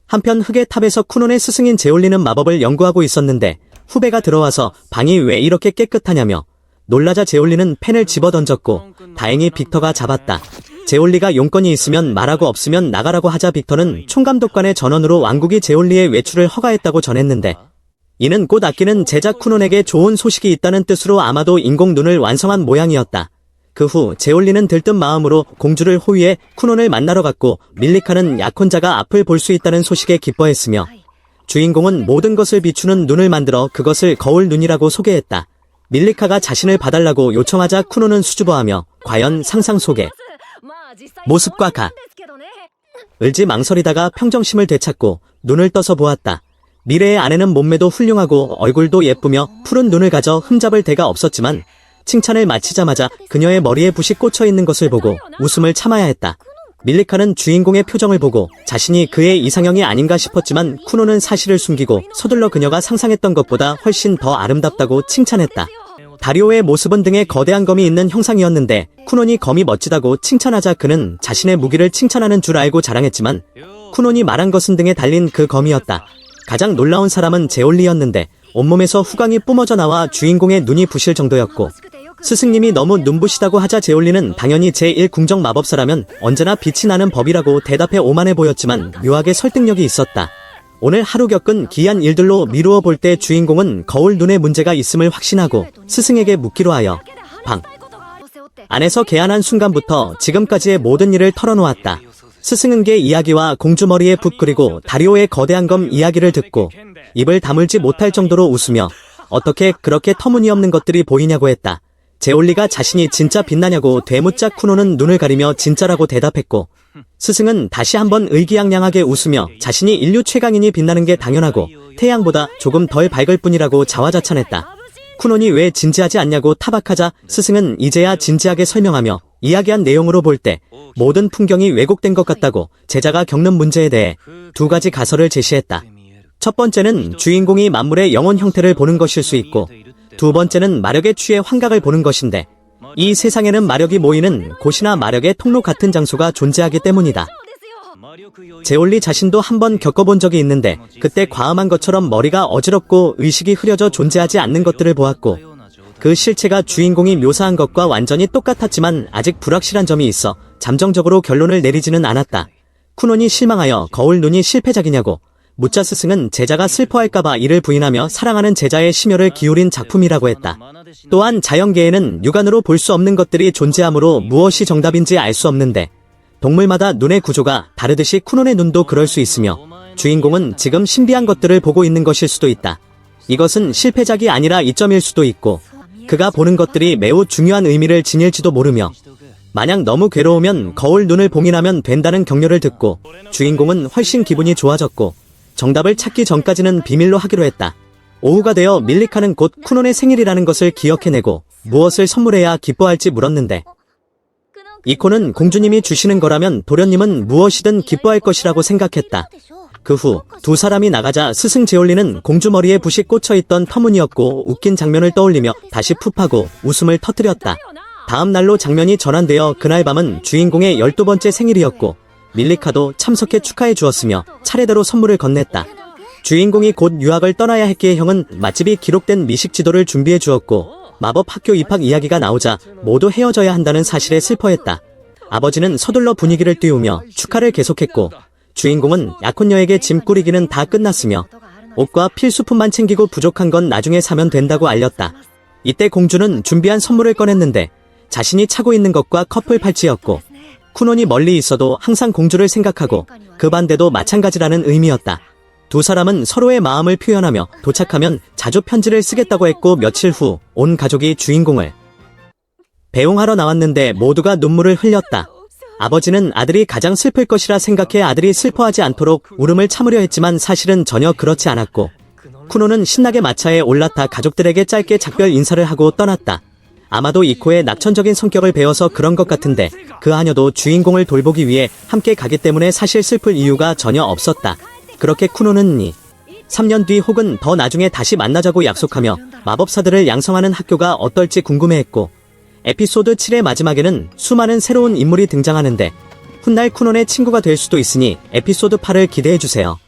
한편 흙의 탑에서 쿠노의 스승인 제올리는 마법을 연구하고 있었는데 후배가 들어와서 방이 왜 이렇게 깨끗하냐며 놀라자 제올리는 펜을 집어던졌고 다행히 빅터가 잡았다. 제올리가 용건이 있으면 말하고 없으면 나가라고 하자 빅터는 총감독관의 전원으로 왕국이 제올리의 외출을 허가했다고 전했는데 이는 곧 아끼는 제자 쿠논에게 좋은 소식이 있다는 뜻으로 아마도 인공 눈을 완성한 모양이었다. 그 후 제올리는 들뜬 마음으로 공주를 호위해 쿠논을 만나러 갔고 밀리카는 약혼자가 앞을 볼 수 있다는 소식에 기뻐했으며 주인공은 모든 것을 비추는 눈을 만들어 그것을 거울 눈이라고 소개했다. 밀리카가 자신을 봐달라고 요청하자 쿠논은 수줍어하며 과연 상상 속의 모습과 을지 망설이다가 평정심을 되찾고 눈을 떠서 보았다. 미래의 아내는 몸매도 훌륭하고 얼굴도 예쁘며 푸른 눈을 가져 흠잡을 데가 없었지만 칭찬을 마치자마자 그녀의 머리에 붓이 꽂혀 있는 것을 보고 웃음을 참아야 했다. 밀리카는 주인공의 표정을 보고 자신이 그의 이상형이 아닌가 싶었지만 쿠노는 사실을 숨기고 서둘러 그녀가 상상했던 것보다 훨씬 더 아름답다고 칭찬했다. 다리오의 모습은 등에 거대한 검이 있는 형상이었는데 쿠논이 검이 멋지다고 칭찬하자 그는 자신의 무기를 칭찬하는 줄 알고 자랑했지만 쿠논이 말한 것은 등에 달린 그 검이었다. 가장 놀라운 사람은 제올리였는데 온몸에서 후광이 뿜어져 나와 주인공의 눈이 부실 정도였고 스승님이 너무 눈부시다고 하자 제올리는 당연히 제1궁정 마법사라면 언제나 빛이 나는 법이라고 대답해 오만해 보였지만 묘하게 설득력이 있었다. 오늘 하루 겪은 기이한 일들로 미루어 볼 때 주인공은 거울 눈에 문제가 있음을 확신하고 스승에게 묻기로 하여 방 안에서 개안한 순간부터 지금까지의 모든 일을 털어놓았다. 스승은게 이야기와 공주머리의 붓 그리고 다리오의 거대한 검 이야기를 듣고 입을 다물지 못할 정도로 웃으며 어떻게 그렇게 터무니없는 것들이 보이냐고 했다. 제올리가 자신이 진짜 빛나냐고 되묻자 쿠노는 눈을 가리며 진짜라고 대답했고 스승은 다시 한번 의기양양하게 웃으며 자신이 인류 최강인이 빛나는 게 당연하고 태양보다 조금 덜 밝을 뿐이라고 자화자찬했다. 쿠논이 왜 진지하지 않냐고 타박하자 스승은 이제야 진지하게 설명하며 이야기한 내용으로 볼 때 모든 풍경이 왜곡된 것 같다고 제자가 겪는 문제에 대해 두 가지 가설을 제시했다. 첫 번째는 주인공이 만물의 영혼 형태를 보는 것일 수 있고 두 번째는 마력에 취해 환각을 보는 것인데 이 세상에는 마력이 모이는 곳이나 마력의 통로 같은 장소가 존재하기 때문이다. 제올리 자신도 한번 겪어본 적이 있는데 그때 과음한 것처럼 머리가 어지럽고 의식이 흐려져 존재하지 않는 것들을 보았고 그 실체가 주인공이 묘사한 것과 완전히 똑같았지만 아직 불확실한 점이 있어 잠정적으로 결론을 내리지는 않았다. 쿠논이 실망하여 거울 눈이 실패작이냐고 묻자 스승은 제자가 슬퍼할까봐 이를 부인하며 사랑하는 제자의 심혈을 기울인 작품이라고 했다. 또한 자연계에는 육안으로 볼 수 없는 것들이 존재하므로 무엇이 정답인지 알 수 없는데 동물마다 눈의 구조가 다르듯이 쿠논의 눈도 그럴 수 있으며 주인공은 지금 신비한 것들을 보고 있는 것일 수도 있다. 이것은 실패작이 아니라 이점일 수도 있고 그가 보는 것들이 매우 중요한 의미를 지닐지도 모르며 만약 너무 괴로우면 거울 눈을 봉인하면 된다는 격려를 듣고 주인공은 훨씬 기분이 좋아졌고 정답을 찾기 전까지는 비밀로 하기로 했다. 오후가 되어 밀리카는 곧 쿠논의 생일이라는 것을 기억해내고 무엇을 선물해야 기뻐할지 물었는데 이코는 공주님이 주시는 거라면 도련님은 무엇이든 기뻐할 것이라고 생각했다. 그 후 두 사람이 나가자 스승 제올리는 공주 머리에 붓이 꽂혀있던 터무니없고 웃긴 장면을 떠올리며 다시 풋하고 웃음을 터뜨렸다. 다음 날로 장면이 전환되어 그날 밤은 주인공의 12번째 생일이었고 밀리카도 참석해 축하해 주었으며 차례대로 선물을 건넸다. 주인공이 곧 유학을 떠나야 했기에 형은 맛집이 기록된 미식 지도를 준비해 주었고 마법 학교 입학 이야기가 나오자 모두 헤어져야 한다는 사실에 슬퍼했다. 아버지는 서둘러 분위기를 띄우며 축하를 계속했고 주인공은 약혼녀에게 짐 꾸리기는 다 끝났으며 옷과 필수품만 챙기고 부족한 건 나중에 사면 된다고 알렸다. 이때 공주는 준비한 선물을 꺼냈는데 자신이 차고 있는 것과 커플 팔찌였고 쿠논이 멀리 있어도 항상 공주를 생각하고 그 반대도 마찬가지라는 의미였다. 두 사람은 서로의 마음을 표현하며 도착하면 자주 편지를 쓰겠다고 했고 며칠 후 온 가족이 주인공을 배웅하러 나왔는데 모두가 눈물을 흘렸다. 아버지는 아들이 가장 슬플 것이라 생각해 아들이 슬퍼하지 않도록 울음을 참으려 했지만 사실은 전혀 그렇지 않았고 쿠노는 신나게 마차에 올라타 가족들에게 짧게 작별 인사를 하고 떠났다. 아마도 이코의 낙천적인 성격을 배워서 그런 것 같은데 그 하녀도 주인공을 돌보기 위해 함께 가기 때문에 사실 슬플 이유가 전혀 없었다. 그렇게 쿠노는 3년 뒤 혹은 더 나중에 다시 만나자고 약속하며 마법사들을 양성하는 학교가 어떨지 궁금해했고 에피소드 7의 마지막에는 수많은 새로운 인물이 등장하는데 훗날 쿠논의 친구가 될 수도 있으니 에피소드 8을 기대해주세요.